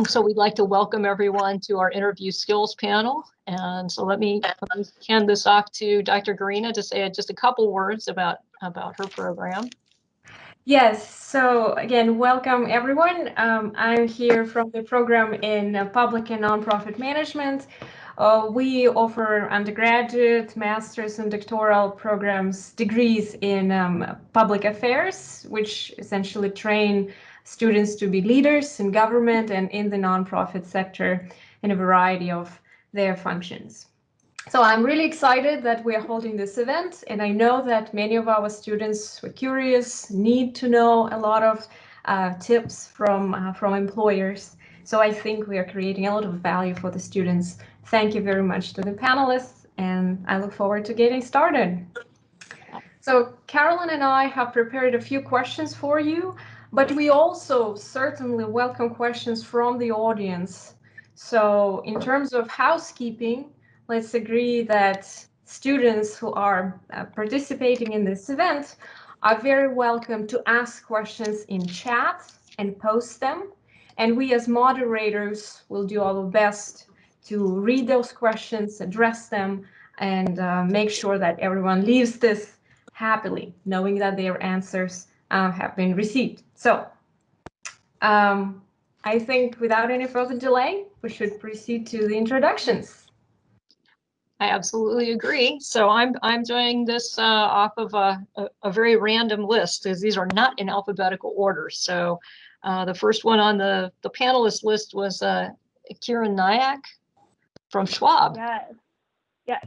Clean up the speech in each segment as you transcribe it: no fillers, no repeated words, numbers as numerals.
So we'd like to welcome everyone to our interview skills panel. And so let me hand this off to Dr. Garina to say just a couple words about her program. Yes, so again, welcome everyone. I'm here from the program in public and nonprofit management. We offer undergraduate, master's, and doctoral programs, degrees in public affairs, which essentially train students to be leaders in government and in the nonprofit sector in a variety of their functions. So I'm really excited that we're holding this event, and I know that many of our students were curious, need to know a lot of tips from employers. So I think we are creating a lot of value for the students. Thank you very much to the panelists, and I look forward to getting started. So Carolyn and I have prepared a few questions for you, but we also certainly welcome questions from the audience. So in terms of housekeeping, let's agree that students who are participating in this event are very welcome to ask questions in chat and post them. And we as moderators will do our best to read those questions, address them, and make sure that everyone leaves this happily, knowing that their answers have been received. So I think without any further delay, we should proceed to the introductions. I absolutely agree. So I'm doing this off of a very random list, as these are not in alphabetical order. So the first one on the panelist list was Kiran Nayak from Schwab. Yes.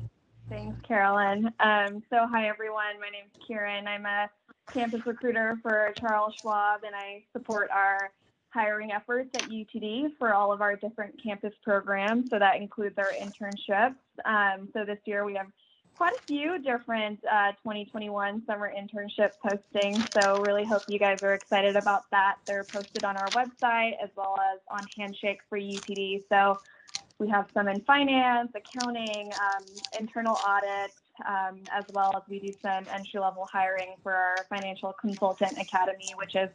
Thanks, Carolyn. So hi, everyone. My name is Kiran. I'm a campus recruiter for Charles Schwab, and I support our hiring efforts at UTD for all of our different campus programs. So that includes our internships. So this year we have quite a few different 2021 summer internship postings. So really hope you guys are excited about that. They're posted on our website as well as on Handshake for UTD. So we have some in finance, accounting, internal audit, as well as we do some entry-level hiring for our Financial Consultant Academy, which is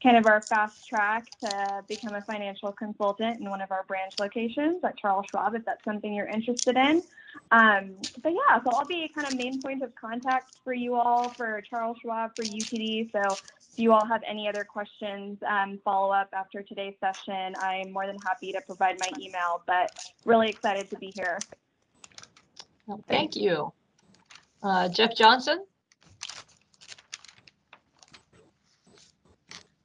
kind of our fast track to become a financial consultant in one of our branch locations at Charles Schwab, if that's something you're interested in. But yeah, so I'll be kind of main point of contact for you all for Charles Schwab for UTD. So if you all have any other questions, follow up after today's session, I'm more than happy to provide my email, but really excited to be here. Well, thank you. Jeff Johnson.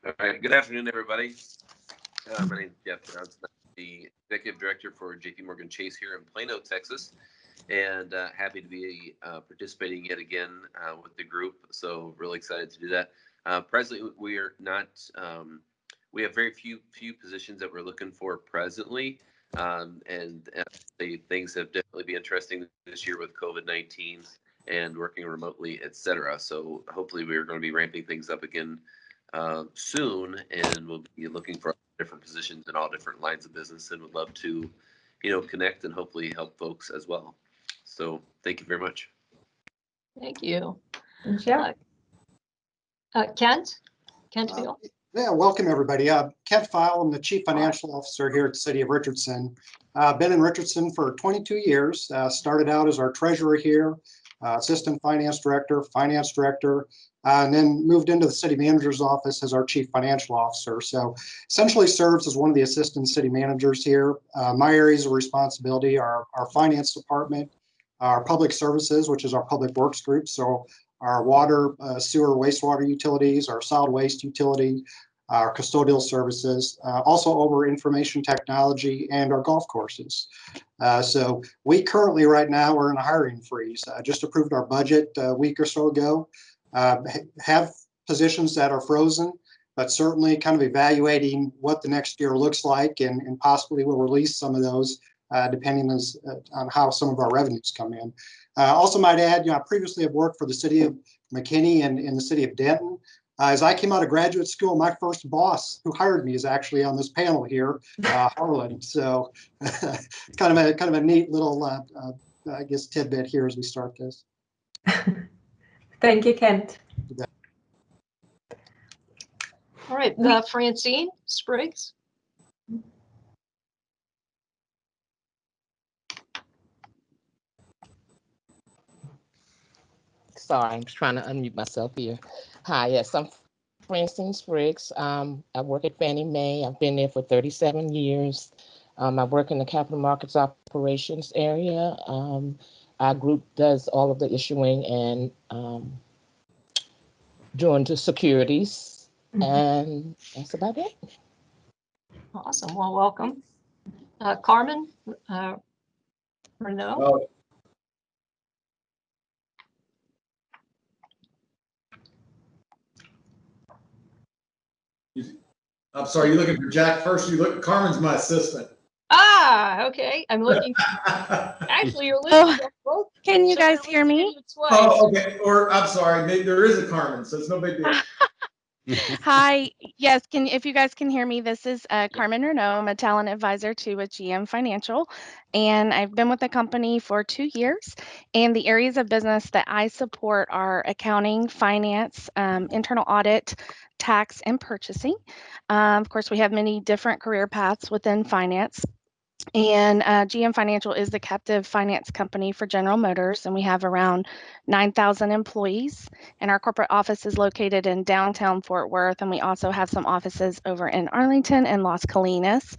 All right, good afternoon, everybody. My name is Jeff Johnson. I'm the Executive Director for JPMorgan Chase here in Plano, Texas, and happy to be participating yet again with the group. So really excited to do that. Presently, we are not, we have very few positions that we're looking for presently, and things have definitely been interesting this year with COVID-19 and working remotely, et cetera. So hopefully we're going to be ramping things up again soon, and we'll be looking for different positions in all different lines of business, and would love to, connect and hopefully help folks as well. So thank you very much. Thank you. Yeah. Kent Feil. Yeah, welcome everybody. Kent Feil, I'm the Chief Financial Officer here at the City of Richardson. I've been in Richardson for 22 years. Started out as our treasurer here, Assistant Finance Director, and then moved into the City Manager's office as our Chief Financial Officer. So essentially serves as one of the Assistant City Managers here. My areas of responsibility are our Finance Department, our Public Services, which is our Public Works group. So our water, sewer, wastewater utilities, our solid waste utility, our custodial services, also over information technology and our golf courses. So we currently right now are in a hiring freeze. Just approved our budget a week or so ago. Have positions that are frozen, but certainly kind of evaluating what the next year looks like, and possibly we'll release some of those depending on how some of our revenues come in. Also might add, I previously have worked for the city of McKinney and in the city of Denton. As I came out of graduate school, my first boss who hired me is actually on this panel here, Harlan. So kind of a neat little, I guess, tidbit here as we start this. Thank you, Kent. All right, Francine Spriggs. sorry, I'm trying to unmute myself here. Hi, yes, I'm Francine Spriggs. I work at Fannie Mae. I've been there for 37 years. I work in the capital markets operations area. Our group does all of the issuing and doing the securities, and that's about it. Awesome. Well, welcome. Carmen, Reneau. Oh. I'm sorry, you're looking for Jack first. Carmen's my assistant. Ah, okay. I'm looking. Actually, you're listed as both. Can you So guys you're hear me? listed twice. Oh, okay. Or I'm sorry, maybe there is a Carmen, so it's no big deal. Hi. Yes. If you guys can hear me, this is Carmen Reneau. I'm a talent advisor to a GM Financial, and I've been with the company for 2 years. And the areas of business that I support are accounting, finance, internal audit, tax, and purchasing. Of course, we have many different career paths within finance. And GM Financial is the captive finance company for General Motors, and we have around 9,000 employees. And our corporate office is located in downtown Fort Worth, and we also have some offices over in Arlington and Las Colinas.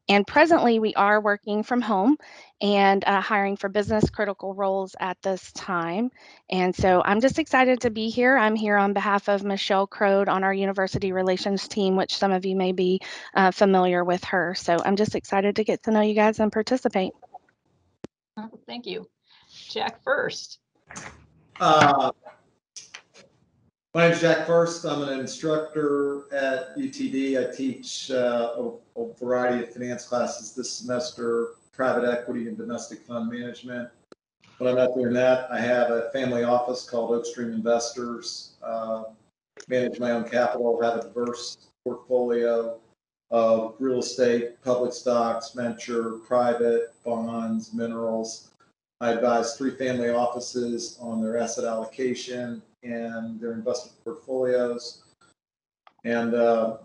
And presently, we are working from home and hiring for business critical roles at this time. And so I'm just excited to be here. I'm here on behalf of Michelle Crode on our university relations team, which some of you may be familiar with her. So I'm just excited to get to know you guys and participate. Oh, thank you. Jack Furst. My name is Jack Furst. I'm an instructor at UTD. I teach a variety of finance classes this semester, private equity and domestic fund management. When I'm not doing that, I have a family office called Oak Stream Investors, manage my own capital, have a diverse portfolio of real estate, public stocks, venture, private, bonds, minerals. I advise 3 family offices on their asset allocation and their investment portfolios. And I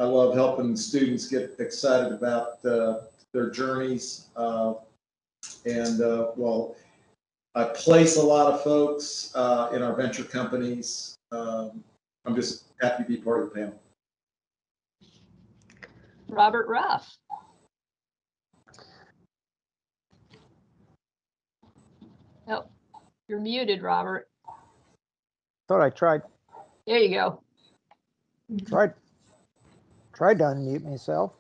love helping students get excited about their journeys. Well, I place a lot of folks in our venture companies. I'm just happy to be part of the panel. Robert Ruff. Oh, you're muted, Robert. Thought I tried There you go. to unmute myself.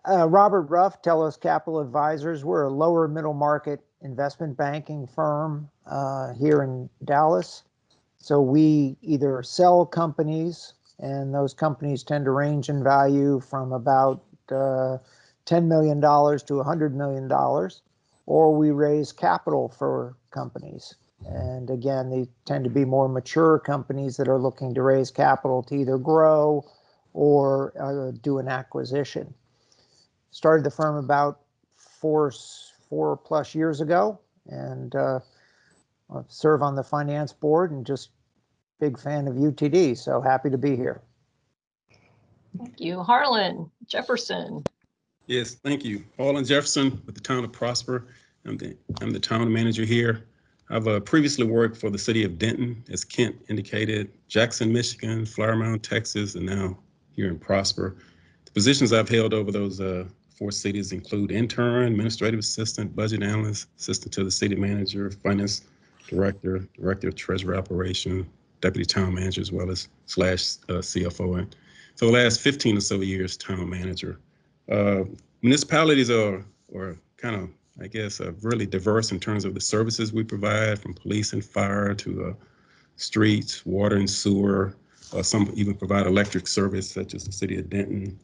Robert Ruff, TELOS Capital Advisors. We're a lower middle market investment banking firm here in Dallas. So we either sell companies, and those companies tend to range in value from about $10 million to $100 million, or we raise capital for companies. And again, they tend to be more mature companies that are looking to raise capital to either grow or do an acquisition. Started the firm about four plus years ago, and serve on the finance board, and just big fan of UTD. So happy to be here. Thank you. Harlan Jefferson. Yes, thank you. Harlan Jefferson with the town of Prosper. I'm the town manager here. I've previously worked for the city of Denton, as Kent indicated, Jackson, Michigan, Flower Mound, Texas, and now here in Prosper. The positions I've held over those 4 cities include intern, administrative assistant, budget analyst, assistant to the city manager, finance director, director of treasury operation, deputy town manager, as well as /CFO. And so the last 15 or so years, town manager. Municipalities are kind of, I guess, really diverse in terms of the services we provide, from police and fire to streets, water and sewer. Some even provide electric service, such as the city of Denton.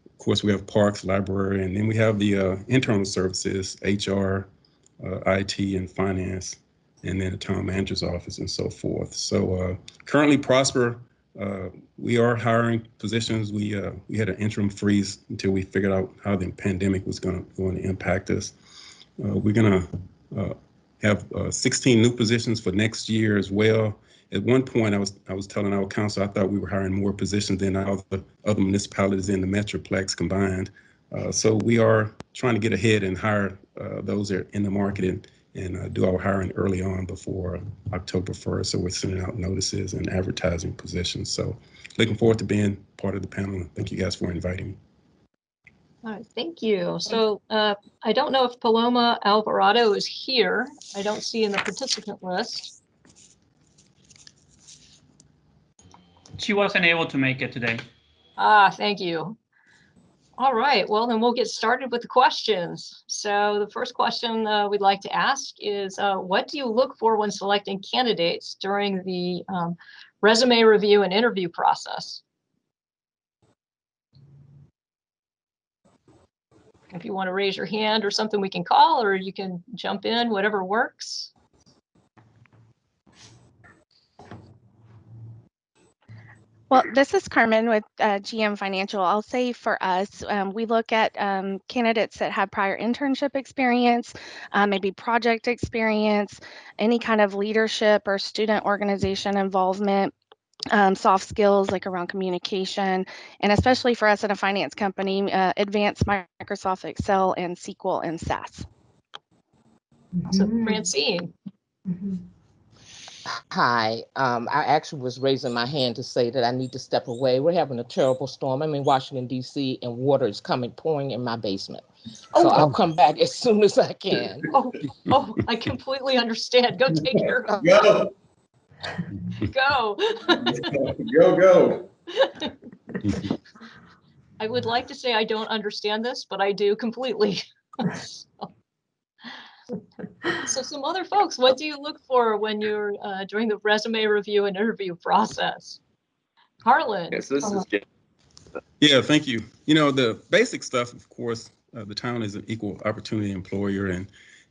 Of course, we have parks, library, and then we have the internal services, HR, IT, and finance, and then the town manager's office and so forth. So currently, Prosper, we are hiring positions. We had an interim freeze until we figured out how the pandemic was going to impact us. We're going to have 16 new positions for next year as well. At one point, I was telling our council I thought we were hiring more positions than all the other municipalities in the Metroplex combined. So we are trying to get ahead and hire those that are in the market and do our hiring early on before October 1st. So we're sending out notices and advertising positions. So looking forward to being part of the panel. Thank you guys for inviting me. All right, thank you. So I don't know if Paloma Alvarado is here. I don't see in the participant list. She wasn't able to make it today. Ah, thank you. All right, well, then we'll get started with the questions. So the first question we'd like to ask is, what do you look for when selecting candidates during the resume review and interview process? If you want to raise your hand or something we can call, or you can jump in, whatever works. Well, this is Carmen with GM Financial. I'll say for us, we look at candidates that have prior internship experience, maybe project experience, any kind of leadership or student organization involvement, soft skills like around communication, and especially for us in a finance company, advanced Microsoft Excel and SQL and SAS. So Francine. Hi, I actually was raising my hand to say that I need to step away. We're having a terrible storm. I'm in Washington, D.C., and water is pouring in my basement. So I'll come back as soon as I can. Oh, I completely understand. Go take care of Go. Go. Go. I would like to say I don't understand this, but I do completely. So some other folks, what do you look for when you're during the resume review and interview process? Harlan. Yes, this is Jeff. Yeah, thank you. You know, the basic stuff, of course, the town is an equal opportunity employer. And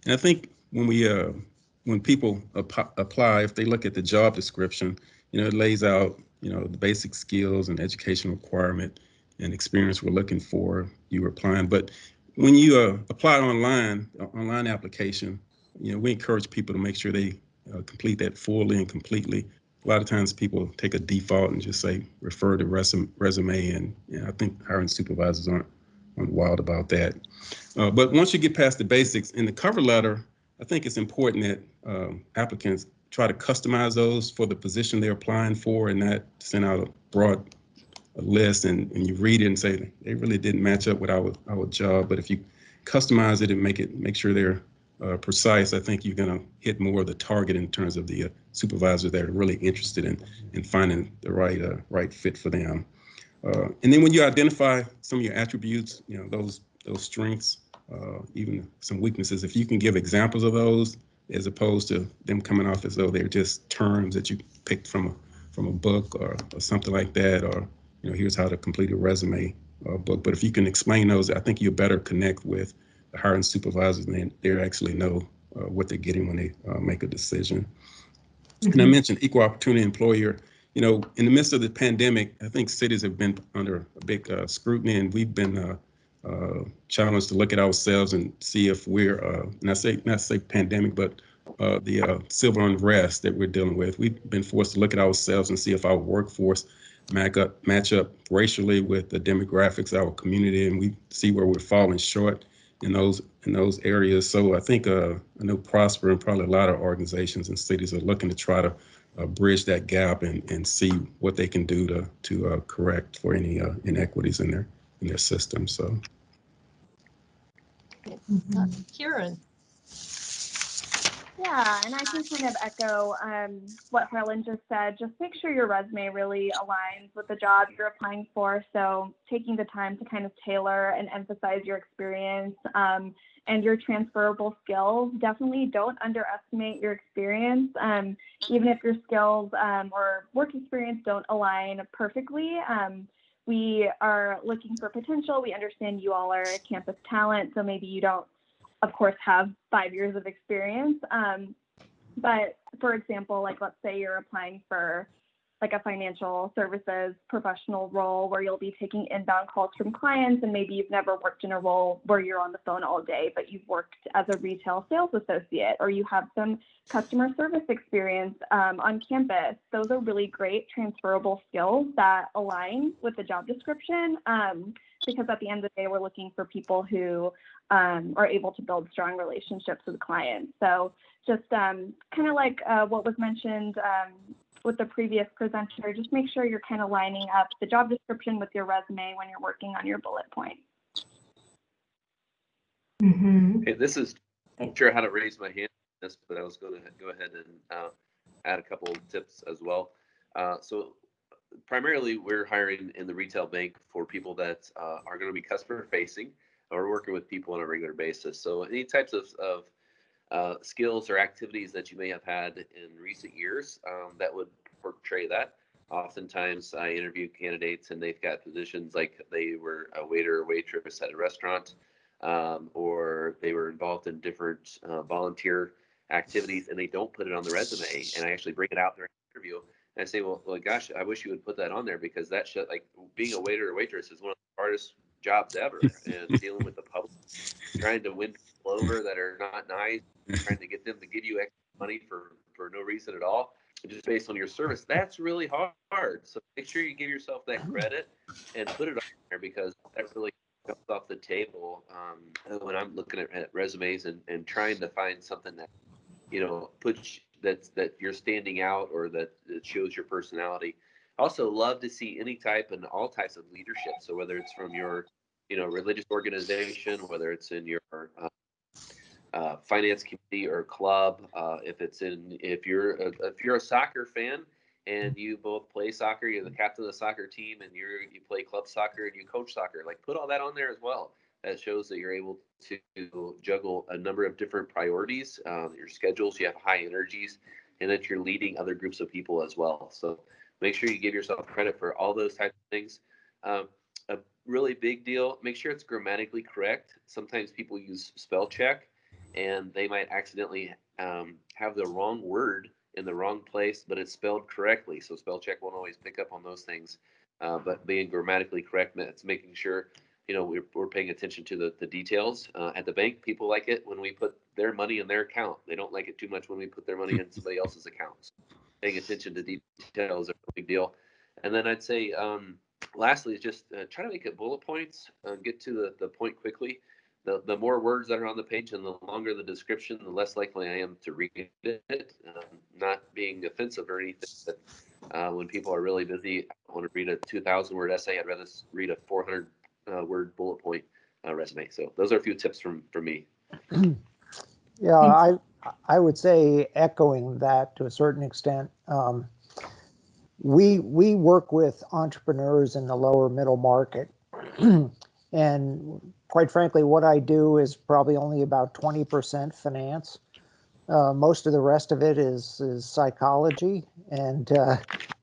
I think when people apply, if they look at the job description, you know, it lays out, you know, the basic skills and education requirement and experience we're looking for, you applying. But when you apply online application, you know, we encourage people to make sure they complete that fully and completely. A lot of times people take a default and just say refer to resume, and you know, I think hiring supervisors aren't wild about that. But once you get past the basics in the cover letter, I think it's important that applicants try to customize those for the position they're applying for, and not send out a broad list and you read it and say they really didn't match up with our job. But if you customize it and make sure they're precise, I think you're going to hit more of the target in terms of the supervisors that are really interested in finding the right fit for them. And then when you identify some of your attributes, you know, those strengths, even some weaknesses, if you can give examples of those as opposed to them coming off as though they're just terms that you picked from a book or something like that, or you know, here's how to complete a resume book. But if you can explain those, I think you'll better connect with the hiring supervisors, and they actually know what they're getting when they make a decision. Mm-hmm. And I mentioned equal opportunity employer. You know, in the midst of the pandemic, I think cities have been under a big scrutiny, and we've been challenged to look at ourselves and see if we're, not say pandemic, but the civil unrest that we're dealing with. We've been forced to look at ourselves and see if our workforce match up racially with the demographics of our community, and we see where we're falling short in those areas. So I think I know Prosper and probably a lot of organizations and cities are looking to try to bridge that gap and see what they can do to correct for any inequities in their system. So, Kiran. Yeah, and I can kind of echo what Harlan just said. Just make sure your resume really aligns with the job you're applying for. So taking the time to kind of tailor and emphasize your experience and your transferable skills. Definitely don't underestimate your experience. Even if your skills or work experience don't align perfectly, we are looking for potential. We understand you all are campus talent, so maybe you don't, of course, have 5 years of experience. But for example, like let's say you're applying for like a financial services professional role where you'll be taking inbound calls from clients, and maybe you've never worked in a role where you're on the phone all day, but you've worked as a retail sales associate, or you have some customer service experience on campus. Those are really great transferable skills that align with the job description. because at the end of the day, we're looking for people who are able to build strong relationships with clients. So just kind of like what was mentioned with the previous presenter, just make sure you're kind of lining up the job description with your resume when you're working on your bullet points. Okay, this is not sure how to raise my hand on this, but I was going to go ahead and add a couple of tips as well. So primarily we're hiring in the retail bank for people that are going to be customer facing or working with people on a regular basis. So any types of skills or activities that you may have had in recent years that would portray that. Oftentimes I interview candidates and they've got positions like they were a waiter or waitress at a restaurant, or they were involved in different volunteer activities and they don't put it on the resume. And I actually bring it out during the interview and I say, well, gosh, I wish you would put that on there, because that shit, like being a waiter or waitress is one of the hardest jobs ever, and dealing with the public, trying to win people over that are not nice, trying to get them to give you extra money for no reason at all, just based on your service. That's really hard. So make sure you give yourself that credit and put it on there, because that really jumps off the table when I'm looking at resumes and trying to find something that, you know, puts that you're standing out, or that shows your personality. Also love to see any type and all types of leadership. So whether it's from your, you know, religious organization, whether it's in your finance committee or club, if you're a soccer fan and you both play soccer, you're the captain of the soccer team, and you play club soccer and you coach soccer, like put all that on there as well. That shows that you're able to juggle a number of different priorities, your schedules, you have high energies, and that you're leading other groups of people as well. So make sure you give yourself credit for all those types of things. A really big deal, make sure it's grammatically correct. Sometimes people use spell check and they might accidentally have the wrong word in the wrong place, but it's spelled correctly. So spell check won't always pick up on those things. But being grammatically correct, it's making sure, you know, we're paying attention to the details. At the bank, people like it when we put their money in their account. They don't like it too much when we put their money in somebody else's accounts. Paying attention to details are a big deal. And then I'd say, lastly, is just try to make it bullet points, get to the point quickly. The more words that are on the page and the longer the description, the less likely I am to read it. Not being offensive or anything, but when people are really busy, I don't want to read a 2,000 word essay. I'd rather read a 400 word bullet point resume. So those are a few tips from me. Yeah, I would say, echoing that to a certain extent, we work with entrepreneurs in the lower middle market. And quite frankly, what I do is probably only about 20% finance. Most of the rest of it is psychology and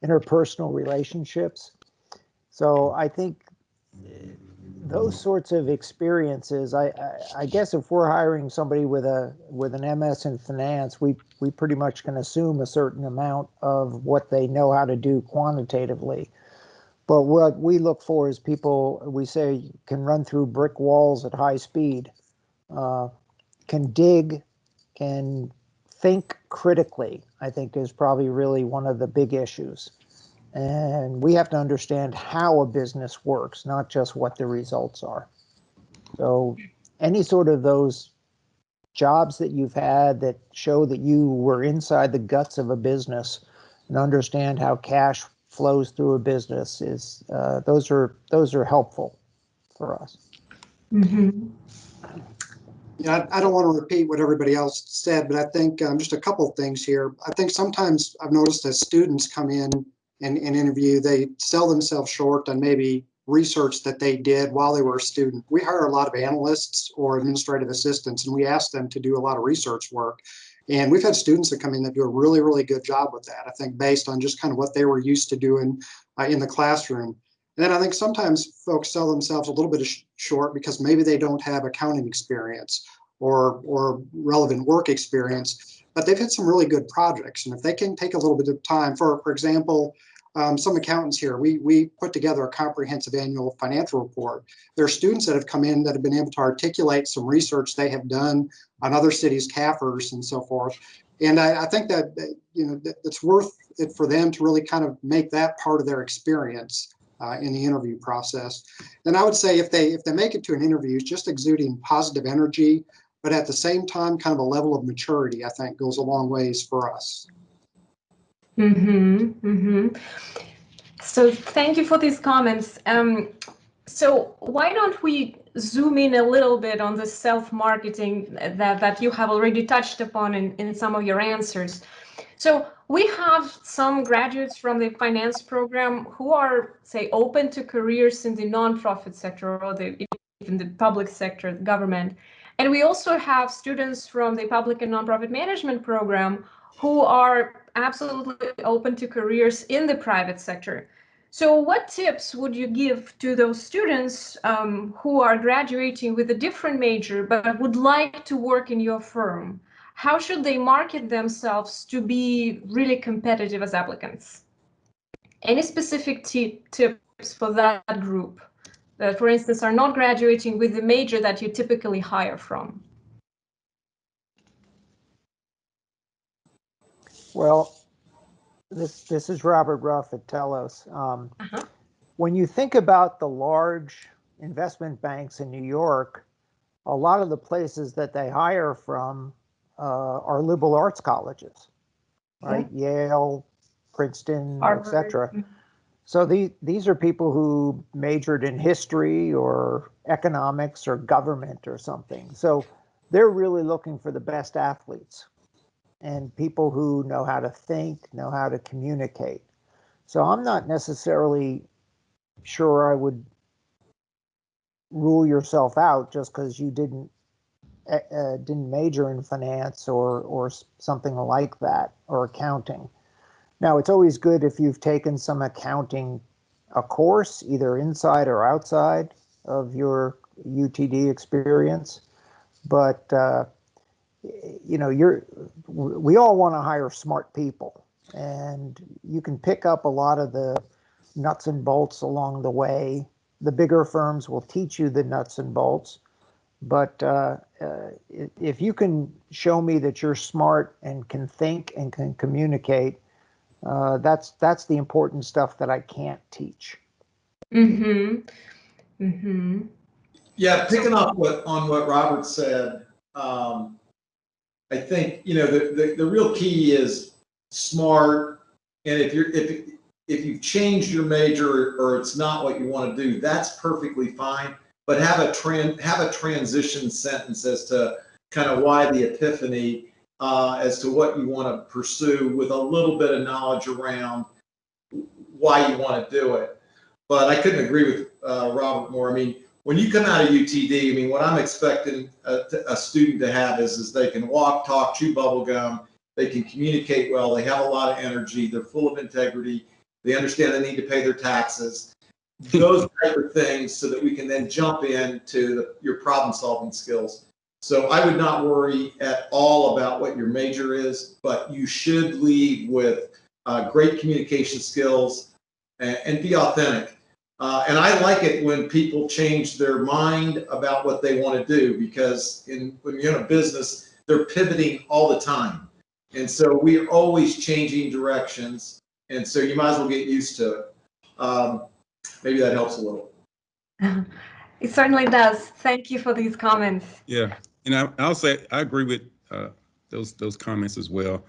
interpersonal relationships. So I think those sorts of experiences, I guess if we're hiring somebody with an MS in finance, we pretty much can assume a certain amount of what they know how to do quantitatively. But what we look for is people, we say, can run through brick walls at high speed, can dig, can think critically, I think is probably really one of the big issues. And we have to understand how a business works, not just what the results are. So any sort of those jobs that you've had that show that you were inside the guts of a business and understand how cash flows through a business is those are helpful for us. Mm-hmm. Yeah, I don't want to repeat what everybody else said, but I think just a couple of things here. I think sometimes I've noticed as students come in and interview, they sell themselves short on maybe research that they did while they were a student. We hire a lot of analysts or administrative assistants, and we ask them to do a lot of research work. And we've had students that come in that do a really, really good job with that, I think, based on just kind of what they were used to doing in the classroom. And then I think sometimes folks sell themselves a little bit short because maybe they don't have accounting experience or relevant work experience, but they've had some really good projects. And if they can take a little bit of time, for example, some accountants here, we put together a comprehensive annual financial report. There are students that have come in that have been able to articulate some research they have done on other cities' CAFRs and so forth. And I think that, you know, it's worth it for them to really kind of make that part of their experience. in the interview process. Then I would say if they make it to an interview, just exuding positive energy, but at the same time, kind of a level of maturity, I think goes a long ways for us. So thank you for these comments. So why don't we zoom in a little bit on the self-marketing that you have already touched upon in some of your answers. So we have some graduates from the finance program who are, say, open to careers in the nonprofit sector or even the public sector, the government. And we also have students from the public and nonprofit management program who are absolutely open to careers in the private sector. So what tips would you give to those students who are graduating with a different major but would like to work in your firm? How should they market themselves to be really competitive as applicants? Any specific tips for that group that, for instance, are not graduating with the major that you typically hire from? Well, this is Robert Ruff at TELOS. When you think about the large investment banks in New York, a lot of the places that they hire from are liberal arts colleges, right? Yeah. Yale, Princeton, etc. So these are people who majored in history or economics or government or something. So they're really looking for the best athletes and people who know how to think, know how to communicate. So I'm not necessarily sure I would rule yourself out just because you didn't major in finance or something like that, or accounting. Now, it's always good if you've taken some accounting, a course, either inside or outside of your UTD experience. But you know, we all want to hire smart people, and you can pick up a lot of the nuts and bolts along the way. The bigger firms will teach you the nuts and bolts. But if you can show me that you're smart and can think and can communicate, that's the important stuff that I can't teach. Yeah, picking up on what Robert said, I think, you know, the real key is smart. And if you've changed your major or it's not what you want to do, that's perfectly fine. But have a transition sentence as to kind of why the epiphany, as to what you want to pursue, with a little bit of knowledge around why you want to do it. But I couldn't agree with Robert more. I mean, when you come out of UTD, I mean, what I'm expecting a student to have is they can walk, talk, chew bubble gum, they can communicate well, they have a lot of energy, they're full of integrity, they understand they need to pay their taxes. Those type of things, so that we can then jump into your problem-solving skills. So I would not worry at all about what your major is, but you should lead with great communication skills and be authentic. And I like it when people change their mind about what they want to do, because when you're in a business, they're pivoting all the time. And so we are always changing directions. And so you might as well get used to it. Maybe that helps a little. It certainly does. Thank you for these comments. Yeah, and I'll say I agree with those comments as well.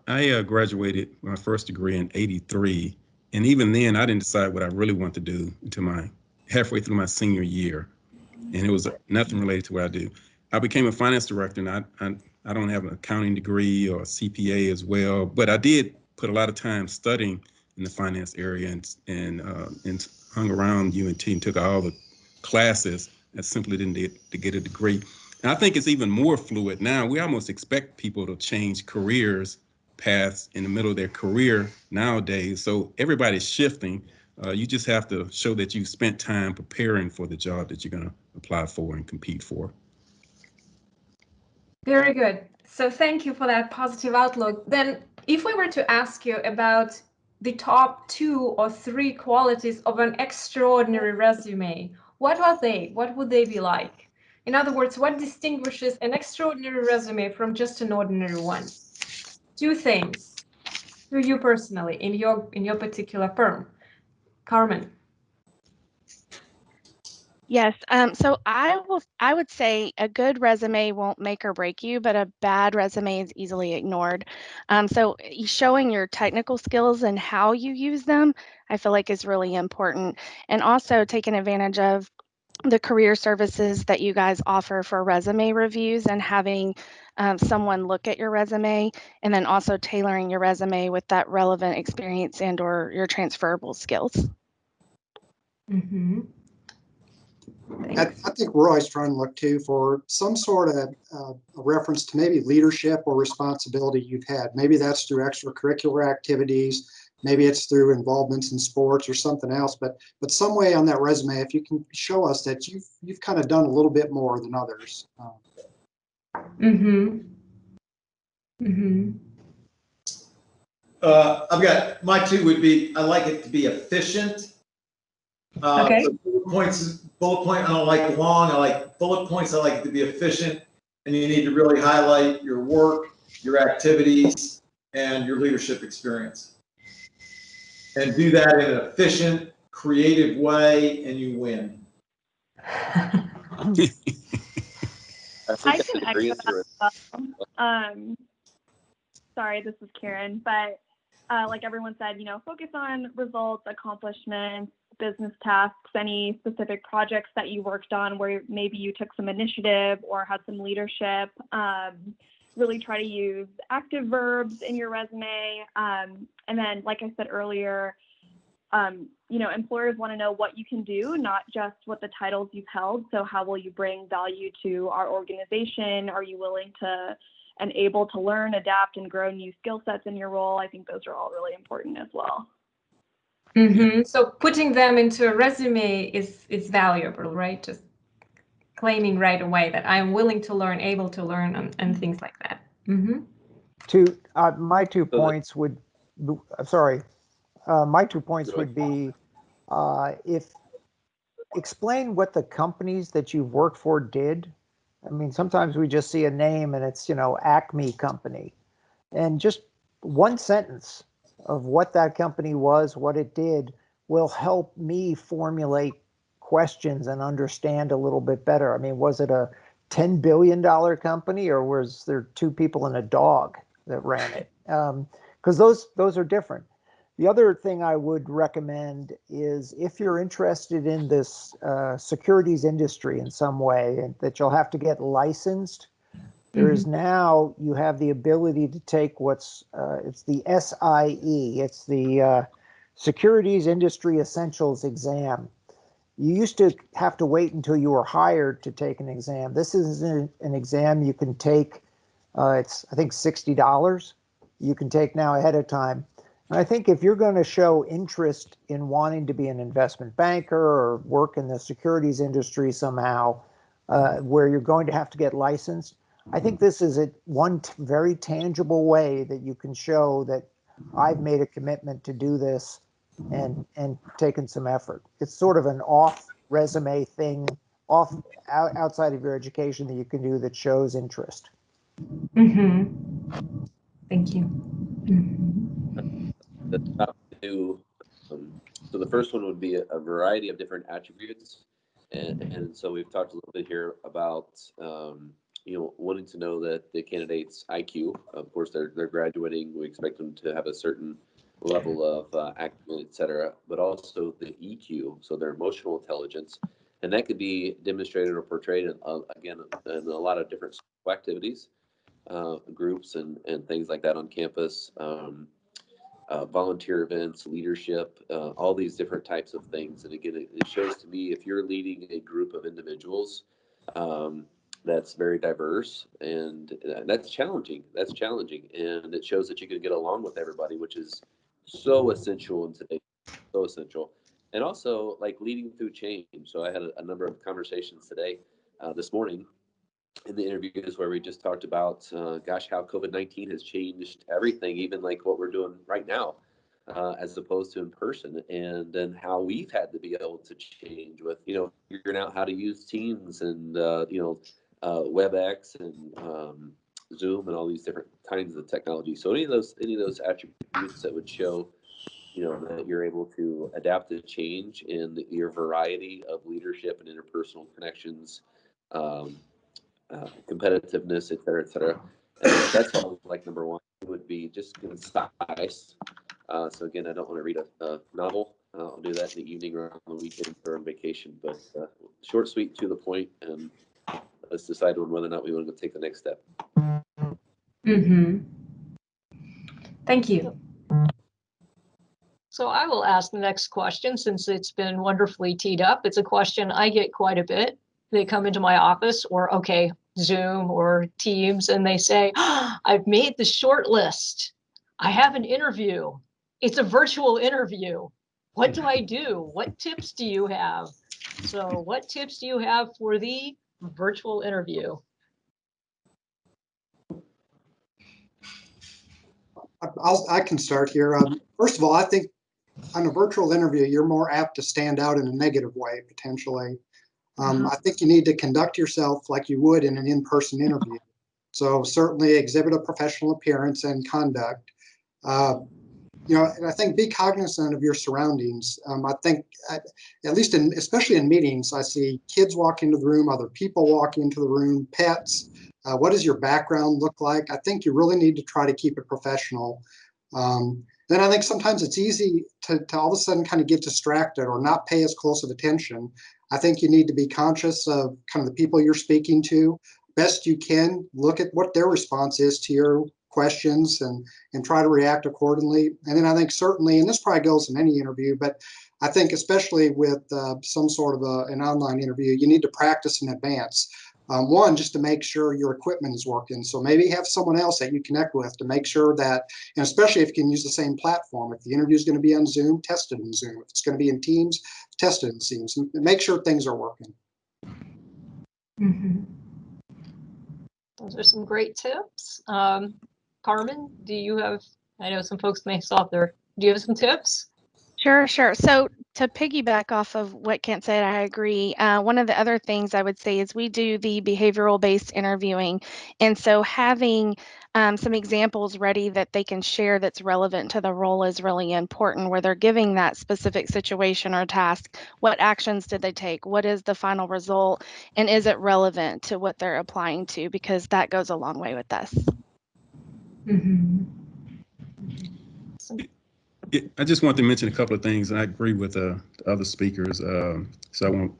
I graduated my first degree in '83, and even then I didn't decide what I really want to do until halfway through my senior year, and it was nothing related to what I do. I became a finance director, and I don't have an accounting degree or a CPA as well, but I did put a lot of time studying in the finance area and hung around UNT and took all the classes that simply didn't get a degree. And I think it's even more fluid now. We almost expect people to change careers paths in the middle of their career nowadays. So everybody's shifting. You just have to show that you spent time preparing for the job that you're going to apply for and compete for. Very good. So thank you for that positive outlook. Then if we were to ask you about the top 2 or 3 qualities of an extraordinary resume, what are they? What would they be like? In other words, what distinguishes an extraordinary resume from just an ordinary one? 2 things to you personally in your particular firm. Carmen. Yes. So I would say a good resume won't make or break you, but a bad resume is easily ignored. So showing your technical skills and how you use them, I feel like is really important. And also taking advantage of the career services that you guys offer for resume reviews and having someone look at your resume, and then also tailoring your resume with that relevant experience and or your transferable skills. Mm-hmm. I think we're always trying to look too for some sort of a reference to maybe leadership or responsibility you've had. Maybe that's through extracurricular activities. Maybe it's through involvements in sports or something else. But some way on that resume, if you can show us that you've kind of done a little bit more than others. Mm-hmm. Mm-hmm. I've got, my two would be, I like it to be efficient. Okay. So bullet point, I don't like long, I like bullet points, I like it to be efficient. And you need to really highlight your work, your activities, and your leadership experience. And do that in an efficient, creative way, and you win. I can echo that as well. Sorry, this is Kiran, but like everyone said, focus on results, accomplishments, business tasks, any specific projects that you worked on where maybe you took some initiative or had some leadership. Really try to use active verbs in your resume. And then, like I said earlier, employers want to know what you can do, not just what the titles you've held. So how will you bring value to our organization? Are you willing to and able to learn, adapt, and grow new skill sets in your role? I think those are all really important as well. Mm-hmm. So putting them into a resume is valuable, right? Just claiming right away that I'm willing to learn, able to learn, and things like that. Mm-hmm. My 2 points would, my 2 points would be if explain what the companies that you've worked for did. I mean, sometimes we just see a name and it's, Acme Company. And just one sentence of what that company was, what it did, will help me formulate questions and understand a little bit better. I mean, was it a $10 billion company or was there 2 people and a dog that ran it? Because those are different. The other thing I would recommend is if you're interested in this securities industry in some way, and that you'll have to get licensed, there is now, you have the ability to take what's, it's the SIE, it's the Securities Industry Essentials exam. You used to have to wait until you were hired to take an exam. This is an exam you can take, it's I think $60. You can take now ahead of time. And I think if you're going to show interest in wanting to be an investment banker or work in the securities industry somehow, where you're going to have to get licensed, I think this is one very tangible way that you can show that I've made a commitment to do this and taken some effort. It's sort of an off resume thing, outside of your education that you can do that shows interest. Mm-hmm. Thank you. The top two, so the first one would be a variety of different attributes. And so we've talked a little bit here about, wanting to know that the candidate's IQ, of course, they're graduating. We expect them to have a certain level of acumen, et cetera, but also the EQ, so their emotional intelligence. And that could be demonstrated or portrayed, again, in a lot of different activities, groups and things like that on campus. Volunteer events, leadership, all these different types of things. And again, it shows to me if you're leading a group of individuals that's very diverse, and that's challenging. That's challenging, and it shows that you can get along with everybody, which is so essential in today. So essential, and also like leading through change. So I had a number of conversations today, this morning, in the interviews where we just talked about, how COVID-19 has changed everything, even like what we're doing right now, as opposed to in person, and then how we've had to be able to change with, figuring out how to use Teams and, WebEx and Zoom and all these different kinds of technology. So any of those attributes that would show that you're able to adapt to change in your variety of leadership and interpersonal connections, competitiveness, et cetera, et cetera. And that's all like number one would be just concise. So again, I don't want to read a novel. I'll do that in the evening or on the weekend or on vacation, but short, sweet, to the point, and let's decide on whether or not we want to take the next step. Mm-hmm. Thank you. So I will ask the next question since it's been wonderfully teed up. It's a question I get quite a bit. They come into my office or Zoom or Teams and they say, I've made the short list. I have an interview. It's a virtual interview. What do I do? What tips do you have? So what tips do you have for the virtual interview? I can start here. First of all, I think on a virtual interview, you're more apt to stand out in a negative way, potentially. I think you need to conduct yourself like you would in an in-person interview. So certainly exhibit a professional appearance and conduct. And I think be cognizant of your surroundings. I think, at least especially in meetings, I see kids walk into the room, other people walk into the room, pets. What does your background look like? I think you really need to try to keep it professional. Then I think sometimes it's easy to all of a sudden kind of get distracted or not pay as close of attention. I think you need to be conscious of kind of the people you're speaking to. Best you can, look at what their response is to your questions and try to react accordingly. And then I think certainly, and this probably goes in any interview, but I think especially with some sort of an online interview, you need to practice in advance. One, just to make sure your equipment is working. So maybe have someone else that you connect with to make sure that, and especially if you can use the same platform. If the interview is going to be on Zoom, test it in Zoom. If it's going to be in Teams, test it in Teams. Make sure things are working. Mm-hmm. Those are some great tips. Carmen, do you have, I know some folks may stop there. Do you have some tips? Sure. So to piggyback off of what Kent said, I agree. One of the other things I would say is we do the behavioral-based interviewing. And so having some examples ready that they can share that's relevant to the role is really important, where they're giving that specific situation or task. What actions did they take? What is the final result? And is it relevant to what they're applying to? Because that goes a long way with us. Mm-hmm. I just want to mention a couple of things, and I agree with the other speakers, so I won't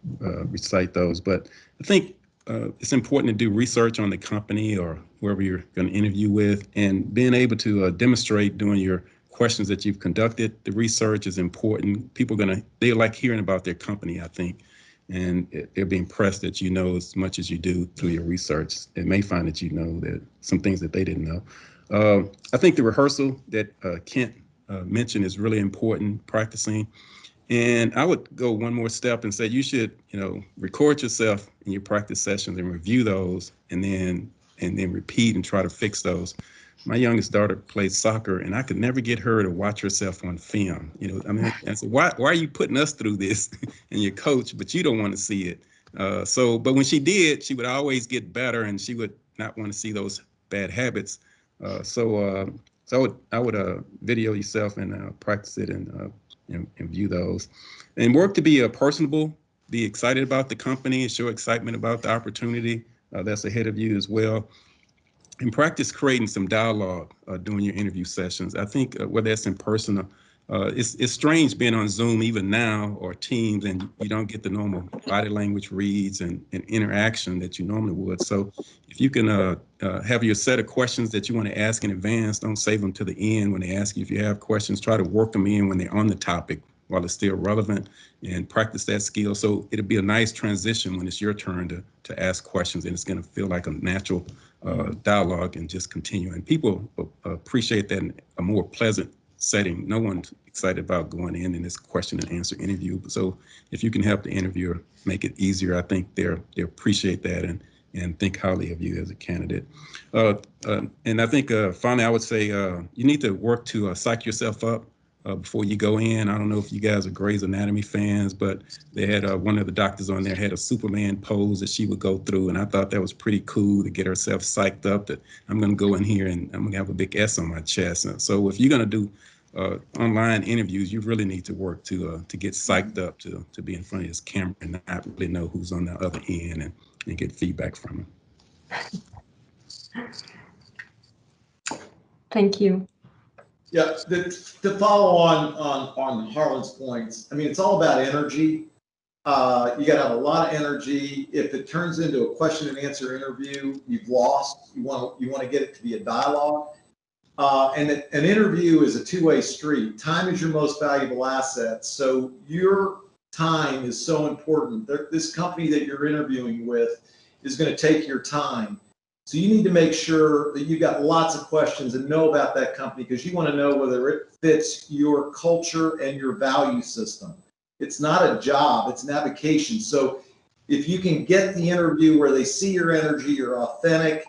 recite those. But I think it's important to do research on the company or whoever you're going to interview with, and being able to demonstrate doing your questions that you've conducted. The research is important. People they like hearing about their company, I think, and they'll be impressed that you know as much as you do through your research. They may find that you know that some things that they didn't know. I think the rehearsal that Kent mentioned is really important, practicing. And I would go one more step and say you should, record yourself in your practice sessions and review those, and then repeat and try to fix those. My youngest daughter plays soccer, and I could never get her to watch herself on film. I said, why are you putting us through this and your coach, but you don't want to see it? But when she did, she would always get better, and she would not want to see those bad habits. So I would video yourself and practice it and view those, and work to be personable, be excited about the company, and show excitement about the opportunity that's ahead of you as well. And practice creating some dialogue during your interview sessions. I think whether that's in person, it's strange being on Zoom even now or Teams, and you don't get the normal body language reads and interaction that you normally would. So if you can have your set of questions that you want to ask in advance, don't save them to the end when they ask you. If you have questions, try to work them in when they're on the topic while it's still relevant, and practice that skill. So it'll be a nice transition when it's your turn to ask questions, and it's going to feel like a natural dialogue and just continue. And people appreciate that in a more pleasant setting. No one's excited about going in this question and answer interview. So if you can help the interviewer make it easier, I think they'll appreciate that and think highly of you as a candidate. And I think finally, I would say you need to work to psych yourself up before you go in. I don't know if you guys are Grey's Anatomy fans, but they had one of the doctors on there had a Superman pose that she would go through, and I thought that was pretty cool to get herself psyched up that I'm going to go in here and I'm going to have a big S on my chest. So if you're going to do online interviews, you really need to work to get psyched up to be in front of this camera and not really know who's on the other end and get feedback from them. Thank you. Yeah, to follow on Harlan's points, I mean, it's all about energy. You got to have a lot of energy. If it turns into a question and answer interview, you've lost. You want to get it to be a dialogue. And an interview is a two-way street. Time is your most valuable asset. So your time is so important. This company that you're interviewing with is going to take your time. So you need to make sure that you've got lots of questions and know about that company, because you want to know whether it fits your culture and your value system. It's not a job, it's an avocation. So if you can get the interview where they see your energy, you're authentic,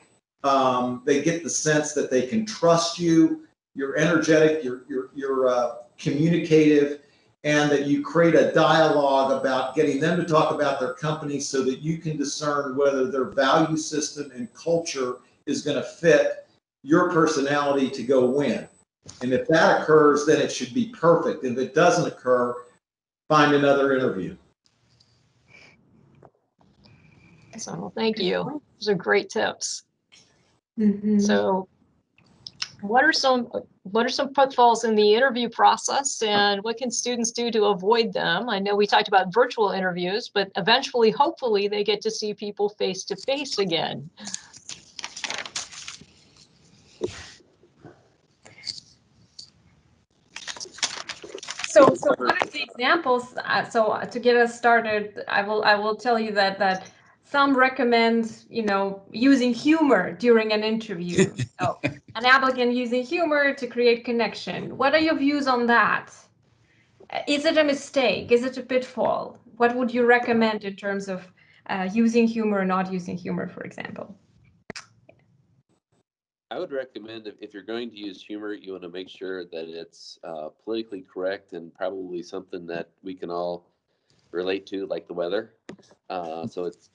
they get the sense that they can trust you, you're energetic, you're communicative, and that you create a dialogue about getting them to talk about their company so that you can discern whether their value system and culture is going to fit your personality to go win. And if that occurs, then it should be perfect. If it doesn't occur, find another interview. So thank you. Those are great tips. Mm-hmm. So what are some pitfalls in the interview process, and what can students do to avoid them? I know we talked about virtual interviews, but eventually, hopefully, they get to see people face to face again. So one of the examples, so to get us started, I will tell you that some recommend, using humor during an interview. So an applicant using humor to create connection. What are your views on that? Is it a mistake? Is it a pitfall? What would you recommend in terms of using humor or not using humor, for example? I would recommend if you're going to use humor, you want to make sure that it's politically correct and probably something that we can all relate to, like the weather. So it's,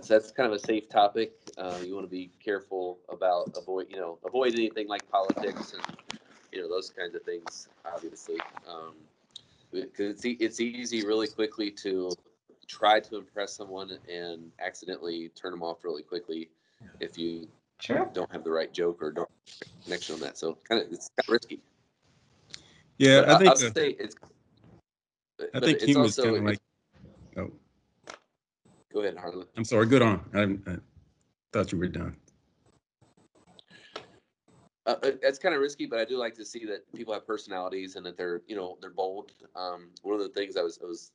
that's kind of a safe topic. You want to be careful about avoid anything like politics and those kinds of things, obviously, because it's easy really quickly to try to impress someone and accidentally turn them off really quickly if you don't have the right joke or don't have the connection on that. So it's kind of risky. Yeah, but I think I'll say it's. I think it's humor is also, kind of like. Oh, go ahead, Harlan. I'm sorry. Good on. I thought you were done. It's kind of risky, but I do like to see that people have personalities and that they're bold. One of the things I was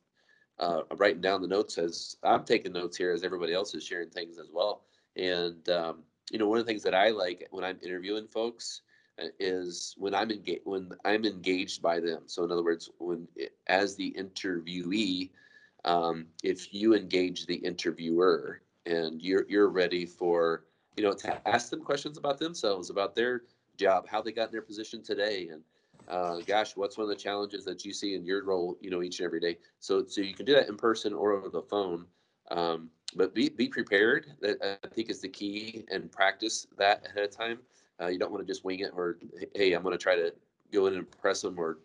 writing down the notes as I'm taking notes here as everybody else is sharing things as well. And one of the things that I like when I'm interviewing folks is when I'm engaged by them. So in other words, as the interviewee, if you engage the interviewer and you're ready for to ask them questions about themselves, about their job, how they got in their position today, and gosh, what's one of the challenges that you see in your role, each and every day. So you can do that in person or over the phone, but be prepared. That I think is the key, and practice that ahead of time. You don't want to just wing it, or hey, I'm going to try to go in and impress them, or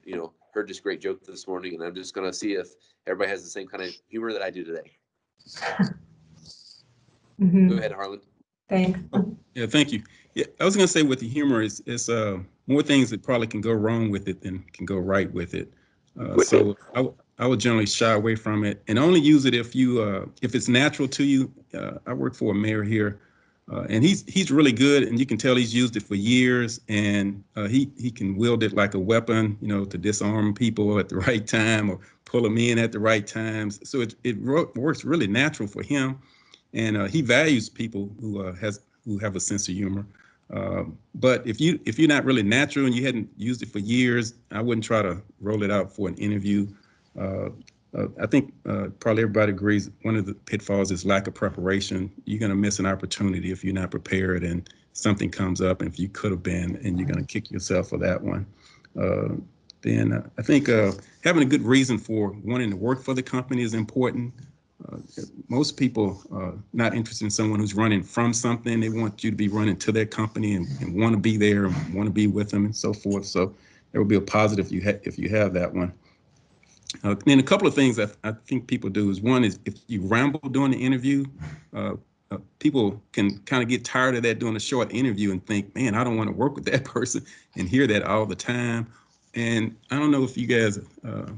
heard this great joke this morning, and I'm just going to see if everybody has the same kind of humor that I do today. Mm-hmm. Go ahead, Harlan. Thanks. Yeah, thank you. Yeah, I was going to say with the humor, it's more things that probably can go wrong with it than can go right with it. So I would generally shy away from it and only use it if it's natural to you. I work for a mayor here, and he's really good, and you can tell he's used it for years, and he can wield it like a weapon, to disarm people at the right time or pull them in at the right times. So it works really natural for him. And he values people who have a sense of humor. But if you're not really natural and you hadn't used it for years, I wouldn't try to roll it out for an interview. I think probably everybody agrees one of the pitfalls is lack of preparation. You're going to miss an opportunity if you're not prepared and something comes up, and if you could have been, and you're going to kick yourself for that one. Then I think having a good reason for wanting to work for the company is important. Most people are not interested in someone who's running from something. They want you to be running to their company and want to be there and want to be with them and so forth. So that would be a positive if you have that one. Then a couple of things that I think people do is, one is if you ramble during the interview, people can kind of get tired of that during a short interview and think, man, I don't want to work with that person, and hear that all the time. And I don't know if you guys are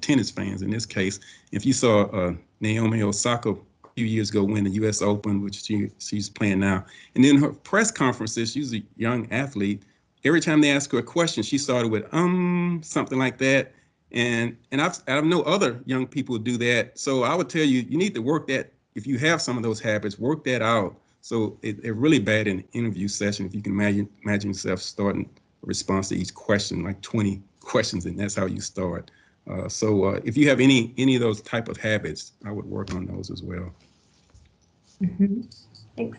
tennis fans in this case. If you saw Naomi Osaka a few years ago win the U.S. Open, which she's playing now, and then her press conferences, she's a young athlete. Every time they ask her a question, she started with something like that. And I know other young people do that. So I would tell you, you need to work that. If you have some of those habits, work that out. So it's really bad in an interview session if you can imagine yourself starting a response to each question, like 20 questions, and that's how you start. So if you have any of those type of habits, I would work on those as well. Mm-hmm. Thanks.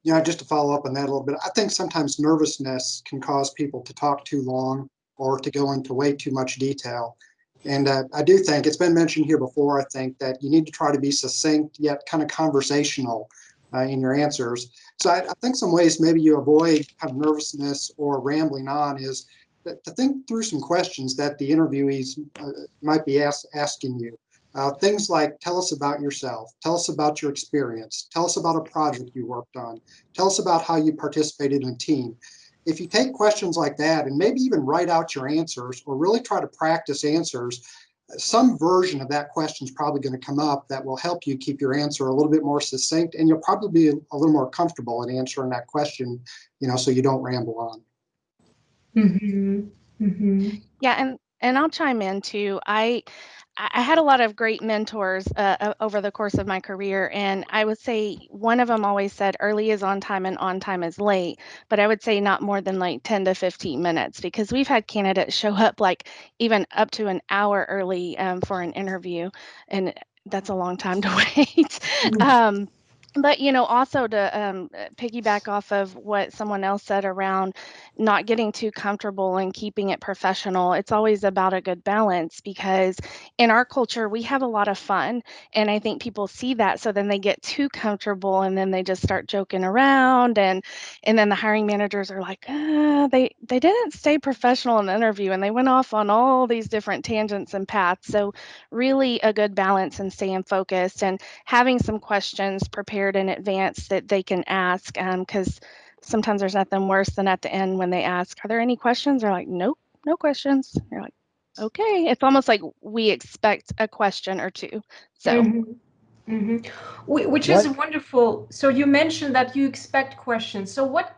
Yeah, just to follow up on that a little bit, I think sometimes nervousness can cause people to talk too long or to go into way too much detail. And I do think it's been mentioned here before, I think that you need to try to be succinct yet kind of conversational in your answers. So I think some ways maybe you avoid kind of nervousness or rambling on is to think through some questions that the interviewees might be asking you. Things like, tell us about yourself, tell us about your experience, tell us about a project you worked on, tell us about how you participated in a team. If you take questions like that and maybe even write out your answers or really try to practice answers, some version of that question is probably going to come up that will help you keep your answer a little bit more succinct, and you'll probably be a little more comfortable in answering that question, so you don't ramble on. Mm-hmm. Mm-hmm. Yeah, and I'll chime in too. I had a lot of great mentors over the course of my career, and I would say one of them always said early is on time and on time is late, but I would say not more than like 10 to 15 minutes, because we've had candidates show up like even up to an hour early for an interview, and that's a long time to wait. But, also to piggyback off of what someone else said around not getting too comfortable and keeping it professional, it's always about a good balance, because in our culture, we have a lot of fun. And I think people see that. So then they get too comfortable and then they just start joking around. And then the hiring managers are like, they didn't stay professional in the interview, and they went off on all these different tangents and paths. So really a good balance and staying focused and having some questions prepared in advance that they can ask, because sometimes there's nothing worse than at the end when they ask, are there any questions? They're like, nope, no questions. You're like, okay. It's almost like we expect a question or two. So Mm-hmm. Mm-hmm. Which is wonderful. So you mentioned that you expect questions. So what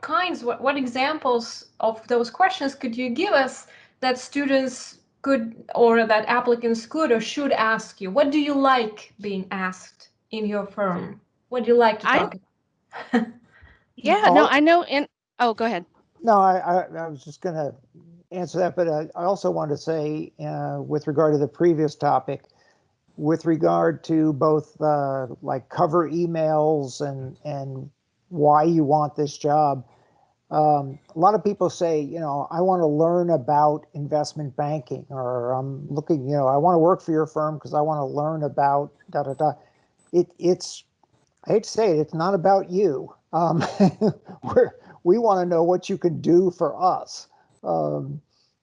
examples of those questions could you give us that students could, or that applicants could or should ask you? What do you like being asked in your firm? What do you like to talk about? Yeah, no, I know. Oh, go ahead. No, I was just going to answer that, but I also want to say, with regard to the previous topic, with regard to both like cover emails and why you want this job, a lot of people say, I want to learn about investment banking, or I'm looking, I want to work for your firm because I want to learn about da da da. It's I hate to say it, it's not about you. We want to know what you can do for us,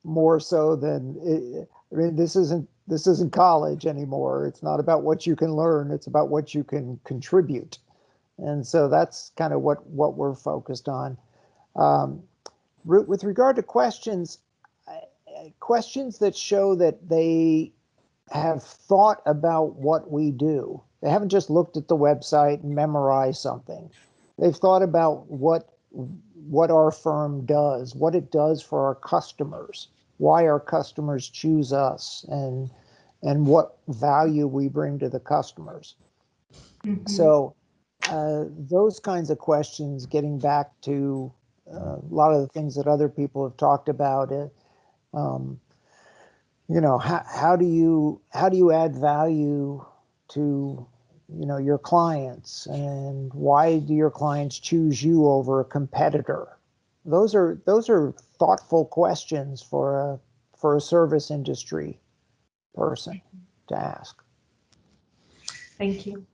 more so than this isn't college anymore. It's not about what you can learn. It's about what you can contribute. And so that's kind of what we're focused on. With regard to questions that show that they have thought about what we do. They haven't just looked at the website and memorized something. They've thought about what our firm does, what it does for our customers, why our customers choose us, and what value we bring to the customers. Mm-hmm. So those kinds of questions, getting back to a lot of the things that other people have talked about, how do you add value to your clients, and why do your clients choose you over a competitor? Those are thoughtful questions for a service industry person to ask. Thank you.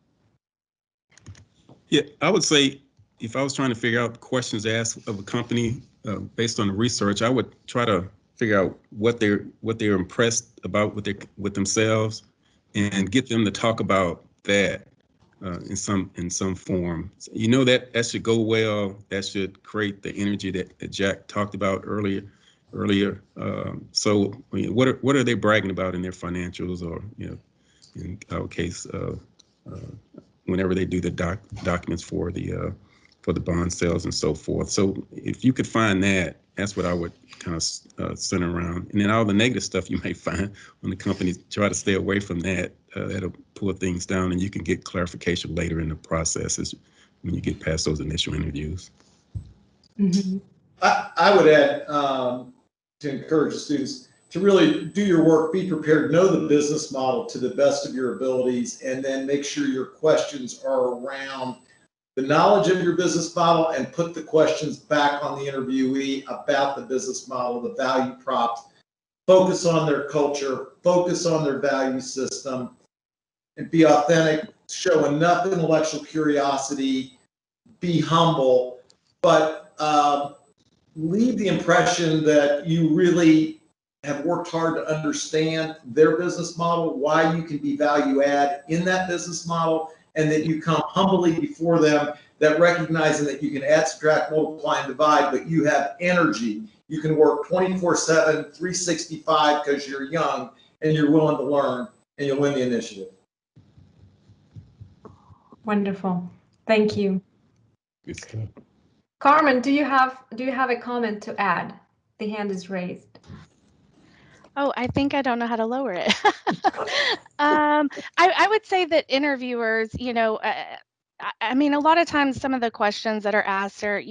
Yeah, I would say if I was trying to figure out questions to ask of a company, based on the research, I would try to figure out what they're impressed about with themselves, and get them to talk about that in some form. You know, that should go well. That should create the energy that Jack talked about earlier. So I mean, what are they bragging about in their financials, or in our case, whenever they do the documents for the bond sales and so forth. So if you could find that, that's what I would kind of center around. And then all the negative stuff you may find when the companies try to stay away from that, that'll pull things down, and you can get clarification later in the processes when you get past those initial interviews. Mm-hmm. I would add to encourage the students to really do your work, be prepared, know the business model to the best of your abilities, and then make sure your questions are around the knowledge of your business model, and put the questions back on the interviewee about the business model, the value props. Focus on their culture, focus on their value system, and be authentic, show enough intellectual curiosity, be humble, but leave the impression that you really have worked hard to understand their business model, why you can be value add in that business model, and that you come humbly before them, that recognizing that you can add, subtract, multiply, and divide, but you have energy. You can work 24/7, 365 because you're young and you're willing to learn, and you'll win the initiative. Wonderful. Thank you. Good stuff. Carmen, do you have a comment to add? The hand is raised. Oh, I think I don't know how to lower it. I would say that interviewers, I mean, a lot of times some of the questions that are asked are,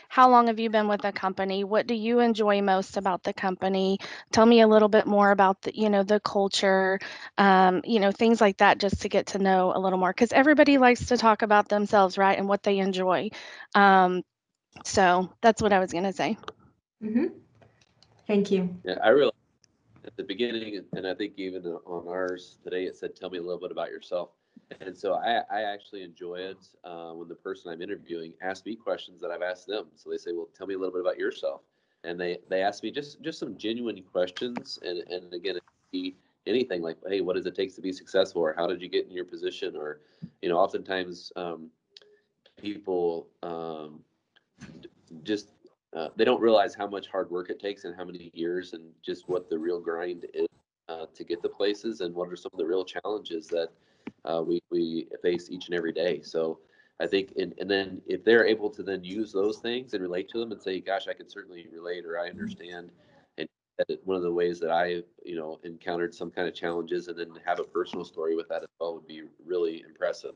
how long have you been with the company? What do you enjoy most about the company? Tell me a little bit more about the culture, things like that, just to get to know a little more, because everybody likes to talk about themselves, right, and what they enjoy. So that's what I was going to say. Mm-hmm. Thank you. Yeah, I really, at the beginning, and I think even on ours today, it said, tell me a little bit about yourself. And so I actually enjoy it when the person I'm interviewing asks me questions that I've asked them. So they say, well, tell me a little bit about yourself. And they ask me just some genuine questions. And again, it could be anything like, hey, what does it take to be successful? Or how did you get in your position? Or, oftentimes people just, they don't realize how much hard work it takes and how many years and just what the real grind is to get to places, and what are some of the real challenges that we face each and every day. So I think, and then if they're able to then use those things and relate to them and say, gosh, I can certainly relate, or I understand. And one of the ways that I, encountered some kind of challenges, and then have a personal story with that as well, would be really impressive.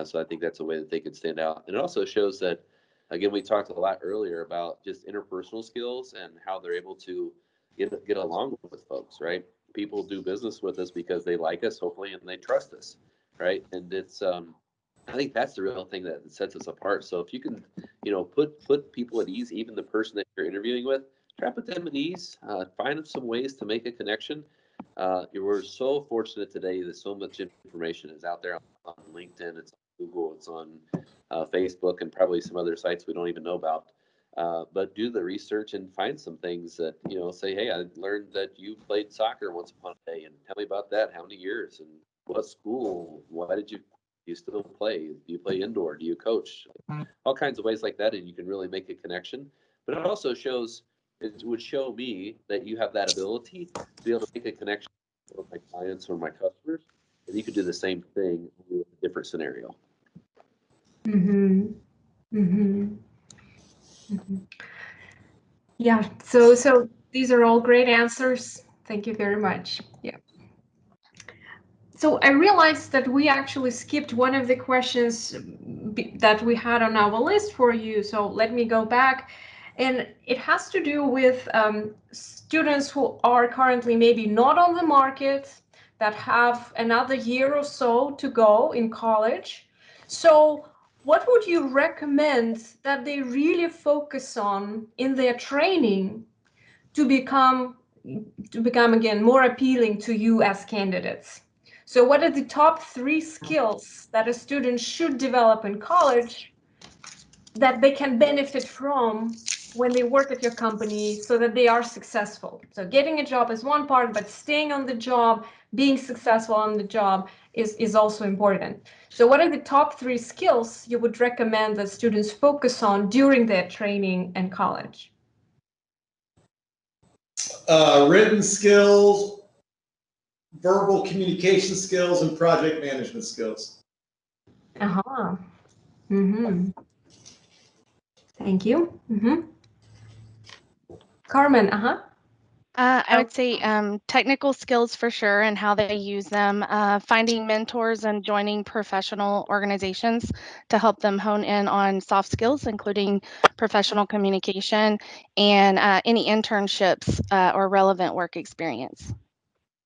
So I think that's a way that they could stand out. And it also shows that, again, we talked a lot earlier about just interpersonal skills and how they're able to get along with folks, right? People do business with us because they like us, hopefully, and they trust us, right? And it's, I think that's the real thing that sets us apart. So if you can, put people at ease, even the person that you're interviewing with, try to put them at ease, find some ways to make a connection. We're so fortunate today that so much information is out there on LinkedIn, it's on Google, it's on Facebook, and probably some other sites we don't even know about. But do the research and find some things that, say, hey, I learned that you played soccer once upon a day, and tell me about that. How many years, and what school? Why do you still play? Do you play indoor? Do you coach? All kinds of ways like that, and you can really make a connection. But it also it would show me that you have that ability to be able to make a connection with my clients or my customers, and you could do the same thing with a different scenario. Mm-hmm. Mm-hmm. Mm-hmm. Yeah, so these are all great answers. Thank you very much. Yeah. So I realized that we actually skipped one of the questions that we had on our list for you. So let me go back. And it has to do with students who are currently maybe not on the market, that have another year or so to go in college. So what would you recommend that they really focus on in their training to become again more appealing to you as candidates? So what are the top 3 skills that a student should develop in college that they can benefit from when they work at your company so that they are successful. So getting a job is one part, but staying on the job, being successful on the job is also important. So what are the top 3 skills you would recommend that students focus on during their training and college? Written skills, verbal communication skills, and project management skills. Uh-huh. Mm-hmm. Thank you. Mm-hmm. Carmen, uh-huh. I would say technical skills for sure and how they use them, finding mentors and joining professional organizations to help them hone in on soft skills, including professional communication and any internships or relevant work experience.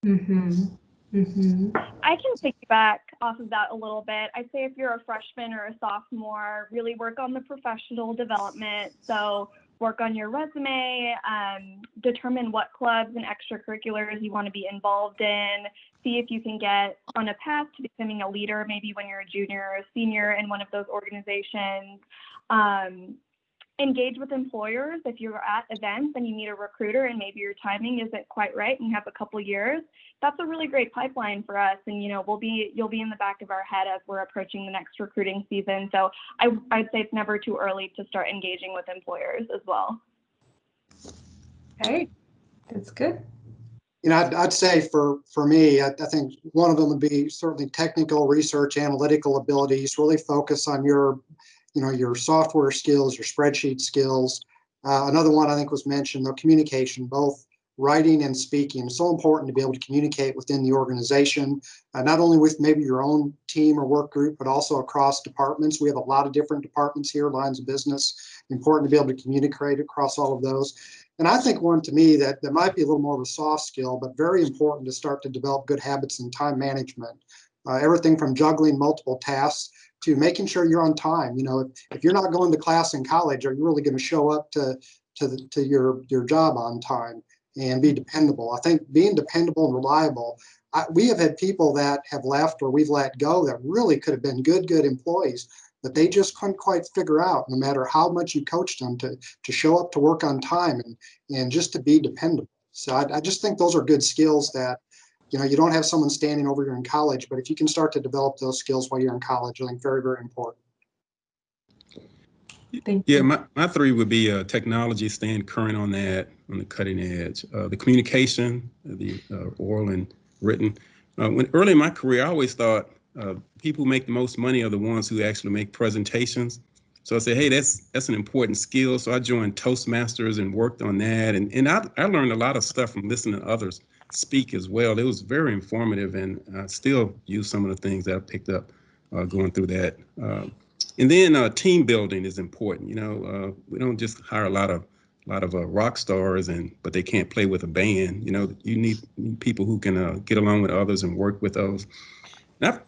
Mm-hmm. Mm-hmm. I can piggyback off of that a little bit. I'd say if you're a freshman or a sophomore, really work on the professional development. So work on your resume, determine what clubs and extracurriculars you want to be involved in, see if you can get on a path to becoming a leader, maybe when you're a junior or a senior in one of those organizations. Engage with employers. If you're at events and you meet a recruiter and maybe your timing isn't quite right and you have a couple years, that's a really great pipeline for us. And, you'll be in the back of our head as we're approaching the next recruiting season. So I'd say it's never too early to start engaging with employers as well. Okay, that's good. I'd say for me, I think one of them would be certainly technical research, analytical abilities, really focus on your software skills, your spreadsheet skills. Another one I think was mentioned, though, communication, both writing and speaking. It's so important to be able to communicate within the organization, not only with maybe your own team or work group, but also across departments. We have a lot of different departments here, lines of business. Important to be able to communicate across all of those. And I think one to me that might be a little more of a soft skill, but very important to start to develop good habits in time management. Everything from juggling multiple tasks to making sure you're on time. If you're not going to class in college, are you really going to show up to your job on time and be dependable? I think being dependable and reliable. We have had people that have left or we've let go that really could have been good employees, but they just couldn't quite figure out, no matter how much you coached them, to show up to work on time and just to be dependable. So I just think those are good skills that you don't have someone standing over you in college, but if you can start to develop those skills while you're in college, I think very, very important. Yeah, my 3 would be technology, staying current on that, on the cutting edge. The communication, the oral and written. When early in my career, I always thought people who make the most money are the ones who actually make presentations. So I said, hey, that's an important skill. So I joined Toastmasters and worked on that. And I learned a lot of stuff from listening to others speak as well. It was very informative, and I still use some of the things that I picked up going through that. And then team building is important. We don't just hire a lot of rock stars, but they can't play with a band. You need people who can get along with others and work with those.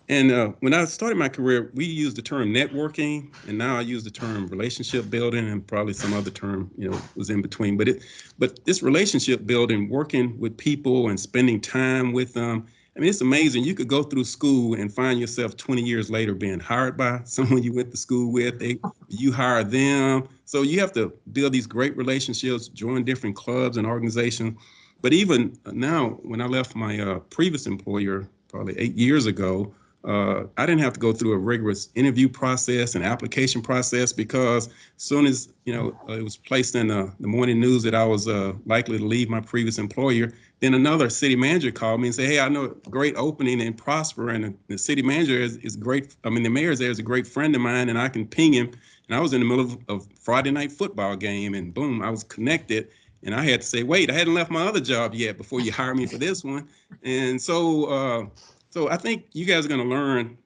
And when I started my career, we used the term networking, and now I use the term relationship building, and probably some other term, was in between. But this relationship building, working with people and spending time with them, I mean, it's amazing. You could go through school and find yourself 20 years later being hired by someone you went to school with. You hire them. So you have to build these great relationships, join different clubs and organizations. But even now, when I left my previous employer, probably 8 years ago, I didn't have to go through a rigorous interview process and application process, because as soon as it was placed in the morning news that I was likely to leave my previous employer, then another city manager called me and said, hey, I know a great opening in Prosper, and the city manager is great. I mean, the mayor there is a great friend of mine, and I can ping him. And I was in the middle of Friday night football game, and boom, I was connected. And I had to say, wait, I hadn't left my other job yet before you hire me for this one. And so I think you guys are going to learn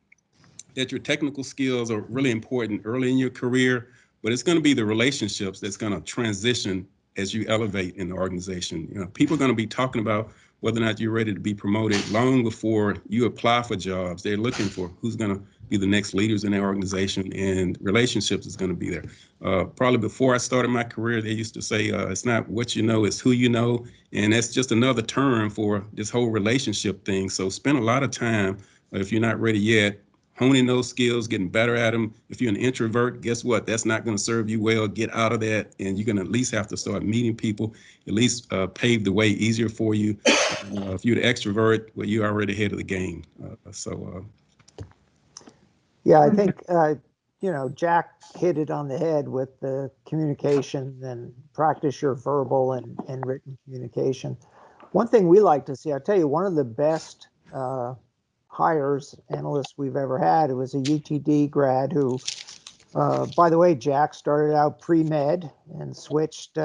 that your technical skills are really important early in your career, but it's going to be the relationships that's going to transition as you elevate in the organization. People are going to be talking about whether or not you're ready to be promoted long before you apply for jobs. They're looking for who's going to be the next leaders in their organization, and relationships is going to be there. Probably before I started my career, they used to say, it's not what you know, it's who you know. And that's just another term for this whole relationship thing. So spend a lot of time, if you're not ready yet, honing those skills, getting better at them. If you're an introvert, guess what? That's not going to serve you well. Get out of that, and you're going to at least have to start meeting people, at least pave the way easier for you. If you're the extrovert, well, you're already ahead of the game. Yeah, I think, Jack hit it on the head with the communication and practice your verbal and written communication. One thing we like to see, I'll tell you, one of the best hires, analysts we've ever had, it was a UTD grad who, by the way, Jack started out pre-med and switched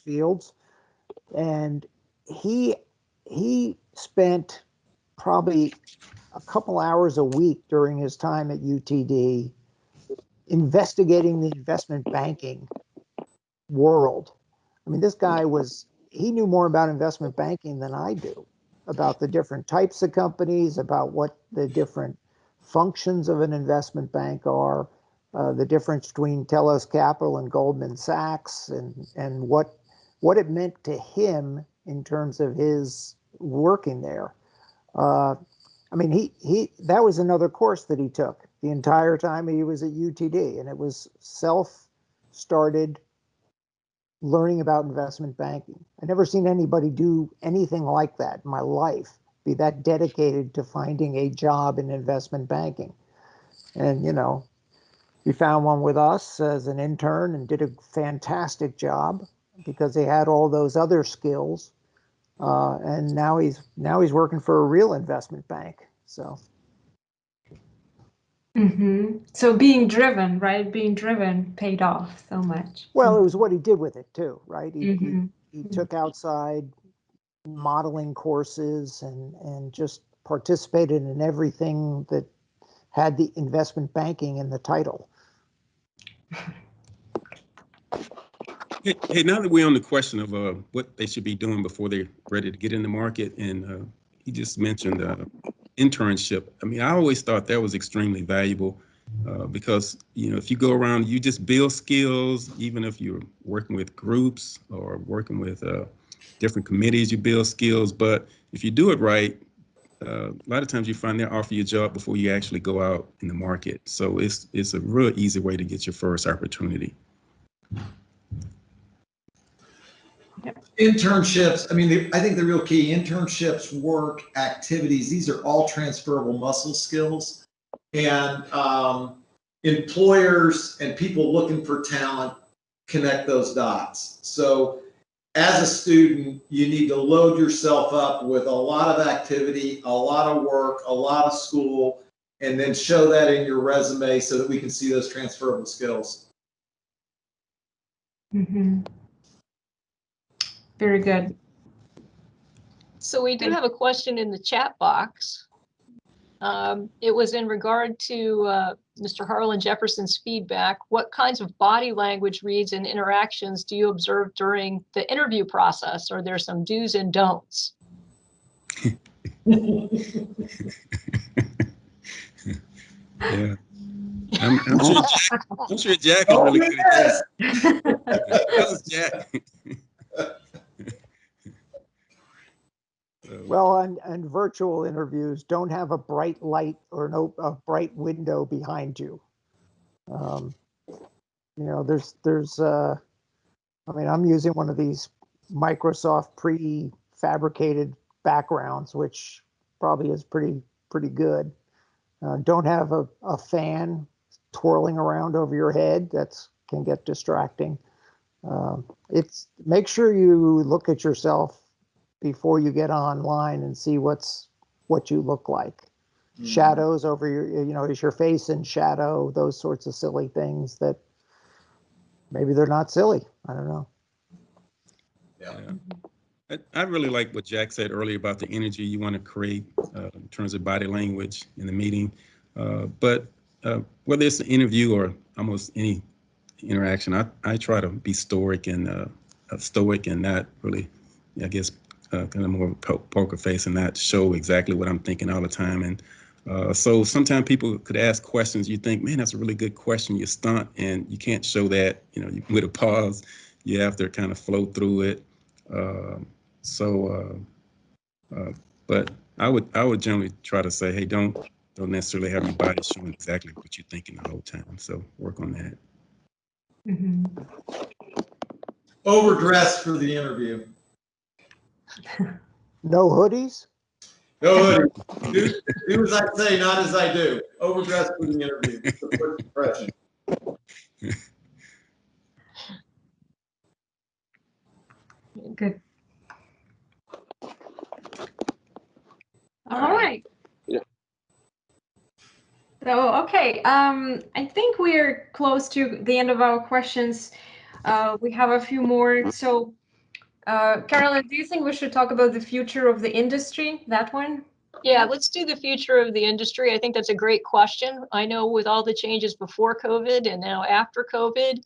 fields. And he spent probably a couple hours a week during his time at UTD investigating the investment banking world. I mean, this guy he knew more about investment banking than I do, about the different types of companies, about what the different functions of an investment bank are, the difference between TELOS Capital and Goldman Sachs, and what it meant to him in terms of his working there. I mean, he that was another course that he took the entire time he was at UTD, and it was self-started learning about investment banking. I've never seen anybody do anything like that in my life, be that dedicated to finding a job in investment banking. And, he found one with us as an intern and did a fantastic job because he had all those other skills. And now he's working for a real investment bank. So. So being driven, right? Being driven paid off so much. Well, it was what he did with it too, right? He took outside modeling courses and just participated in everything that had the investment banking in the title. Hey, now that we're on the question of what they should be doing before they're ready to get in the market, and he just mentioned internship. I mean, I always thought that was extremely valuable because, if you go around, you just build skills, even if you're working with groups or working with different committees, you build skills. But if you do it right, a lot of times you find they offer you a job before you actually go out in the market. So it's a real easy way to get your first opportunity. Internships, I think the real key, internships, work, activities, these are all transferable muscle skills. And employers and people looking for talent connect those dots. So as a student, you need to load yourself up with a lot of activity, a lot of work, a lot of school, and then show that in your resume so that we can see those transferable skills. Very good. So we do have a question in the chat box. It was in regard to Mr. Harlan Jefferson's feedback. What kinds of body language reads and interactions do you observe during the interview process? Are there some do's and don'ts? Yeah. I'm sure Jack is really good at that. That was Jack. Well, and virtual interviews don't have a bright light or a bright window behind you. I'm using one of these Microsoft prefabricated backgrounds, which probably is pretty good. Don't have a fan twirling around over your head. That can get distracting. Make sure you look at yourself before you get online and see what you look like. Shadows over your, is your face in shadow? Those sorts of silly things that maybe they're not silly. I don't know. Yeah. I really like what Jack said earlier about the energy you want to create in terms of body language in the meeting. But whether it's an interview or almost any interaction, I try to be stoic and not really, I guess, kind of more poker face and not show exactly what I'm thinking all the time. And so sometimes people could ask questions. You think, man, that's a really good question. You stunt, and you can't show that. With a pause, you have to kind of flow through it. But I would generally try to say, hey, don't don't necessarily have your body showing exactly what you're thinking the whole time. So work on that. Mhm. Overdressed for the interview. No hoodies? No hoodie. Do as I say, not as I do. Overdressed for the interview. It's the first impression. Good. All All right. right. Yeah. So, okay, I think we're close to the end of our questions. We have a few more. So, Carolyn, do you think we should talk about the future of the industry? That one? Yeah, let's do the future of the industry. I think that's a great question. I know with all the changes before COVID and now after COVID,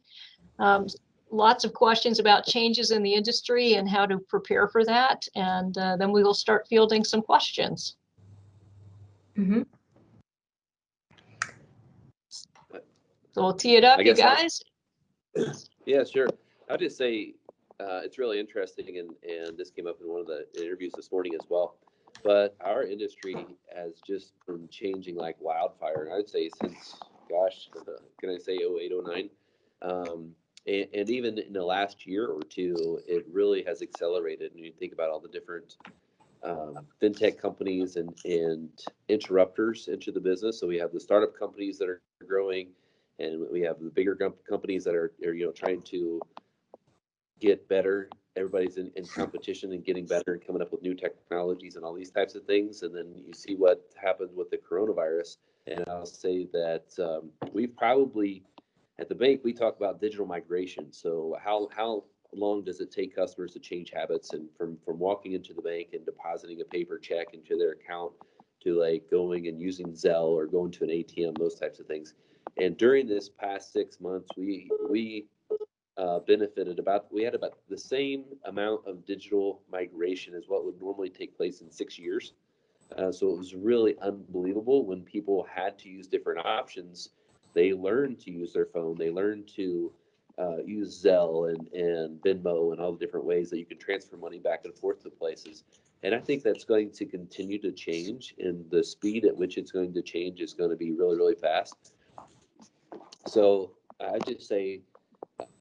lots of questions about changes in the industry and how to prepare for that. And then we will start fielding some questions. Mm-hmm. So we'll tee it up, I you guess guys. Yeah, sure. I'll just say it's really interesting, and this came up in one of the interviews this morning as well. But our industry has just been changing like wildfire, and I'd say since, gosh, can I say 08, 09? And even in the last year or two, it really has accelerated. And you think about all the different fintech companies and interrupters into the business. So we have the startup companies that are growing, and we have the bigger companies that are trying to get better. Everybody's in competition and getting better and coming up with new technologies and all these types of things. And then you see what happened with the coronavirus. And I'll say that we've probably, at the bank, we talk about digital migration. So how long does it take customers to change habits, and from walking into the bank and depositing a paper check into their account to like going and using Zelle or going to an ATM, those types of things. And during this past 6 months, we benefited we had about the same amount of digital migration as what would normally take place in 6 years. So it was really unbelievable when people had to use different options. They learned to use their phone. They learned to use Zelle and Venmo and all the different ways that you can transfer money back and forth to places. And I think that's going to continue to change, and the speed at which it's going to change is going to be really, really fast. So I just say,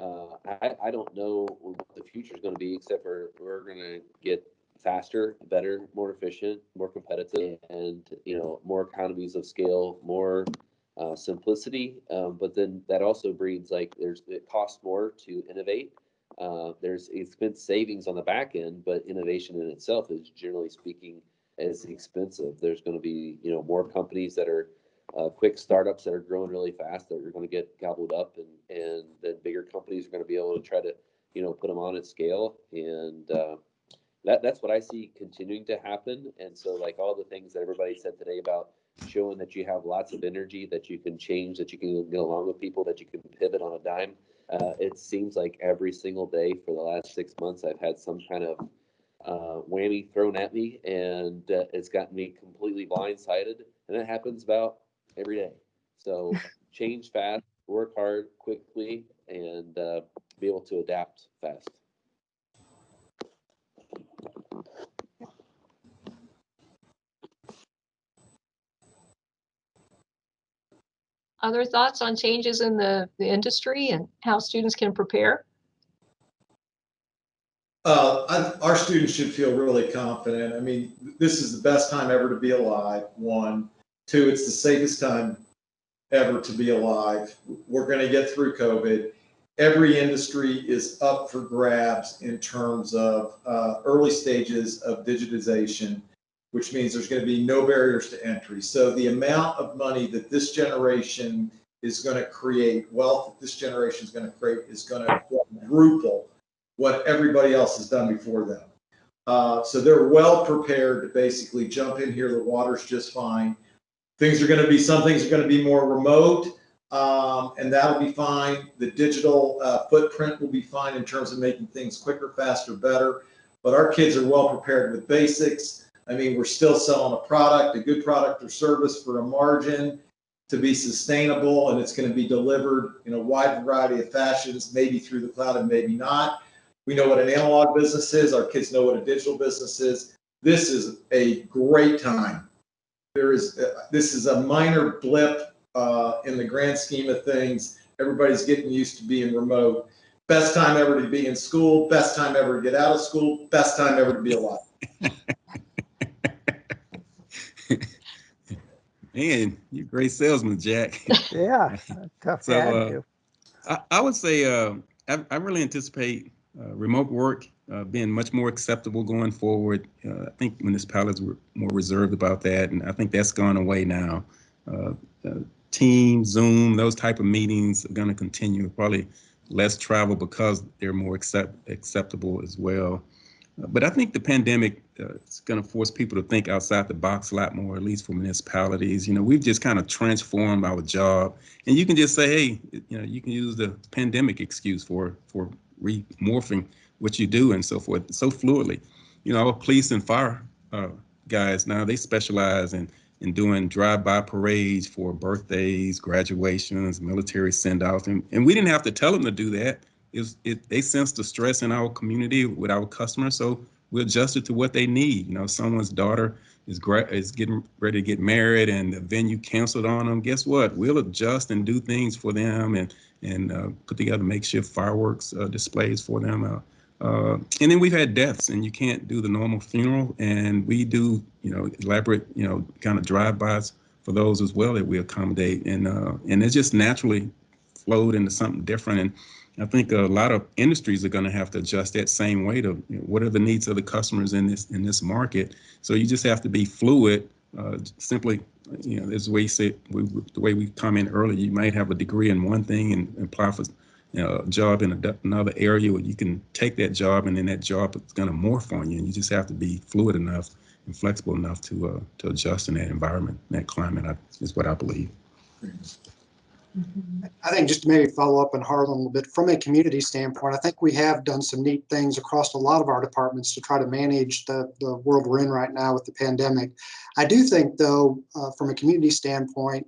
I don't know what the future is going to be, except for we're going to get faster, better, more efficient, more competitive, and more economies of scale, more simplicity. But then that also breeds it costs more to innovate. There's expense savings on the back end, but innovation in itself is, generally speaking, as expensive. There's going to be more companies that are quick startups that are growing really fast that are going to get gobbled up, and then bigger companies are going to be able to try to put them on at scale. And that's what I see continuing to happen. And so like all the things that everybody said today about showing that you have lots of energy, that you can change, that you can get along with people, that you can pivot on a dime. It seems like every single day for the last 6 months I've had some kind of whammy thrown at me, and it's gotten me completely blindsided. And that happens about every day. So change fast, work hard, quickly, and be able to adapt fast. Other thoughts on changes in the industry and how students can prepare? Our students should feel really confident. I mean, this is the best time ever to be alive, one. Two, it's the safest time ever to be alive. We're going to get through COVID. Every industry is up for grabs in terms of early stages of digitization, which means there's going to be no barriers to entry. So the amount of money that this generation is going to create, wealth that this generation is going to create, is going to quadruple what everybody else has done before them. So they're well prepared to basically jump in here. The water's just fine. Some things are going to be more remote, and that'll be fine. The digital footprint will be fine in terms of making things quicker, faster, better. But our kids are well prepared with basics. I mean, we're still selling a good product or service for a margin to be sustainable, and it's going to be delivered in a wide variety of fashions, maybe through the cloud and maybe not. We know what an analog business is. Our kids know what a digital business is. This is a great time this is a minor blip in the grand scheme of things. Everybody's getting used to being remote. Best time ever to be in school, best time ever to get out of school, best time ever to be alive. Man, you're a great salesman, Jack. Yeah, tough to add to. I would say I really anticipate remote work being much more acceptable going forward. I think municipalities were more reserved about that, and I think that's gone away now. Teams, Zoom, those type of meetings are going to continue. Probably less travel because they're more acceptable as well. But I think the pandemic is going to force people to think outside the box a lot more, at least for municipalities. You know, we've just kind of transformed our job, and you can just say, hey, you know, you can use the pandemic excuse for remorphing what you do and so forth, so fluidly. You know, our police and fire guys now, they specialize in doing drive-by parades for birthdays, graduations, military send-offs, and we didn't have to tell them to do that. They sense the stress in our community with our customers, so we adjusted to what they need. You know, someone's daughter is getting ready to get married, and the venue canceled on them. Guess what? We'll adjust and do things for them, and put together makeshift fireworks displays for them. And then we've had deaths, and you can't do the normal funeral, and we do, you know, elaborate, you know, kind of drive-bys for those as well that we accommodate, and it just naturally flowed into something different. And I think a lot of industries are going to have to adjust that same way to, you know, what are the needs of the customers in this market. So you just have to be fluid. Simply, you know, as the way you say, the way we commented earlier, you might have a degree in one thing and apply for, you know, a job in another area where you can take that job, and then that job is going to morph on you, and you just have to be fluid enough and flexible enough to adjust in that environment, that climate. Is what I believe. I think just to maybe follow up on Harlan a little bit, from a community standpoint, I think we have done some neat things across a lot of our departments to try to manage the world we're in right now with the pandemic. I do think, though, from a community standpoint,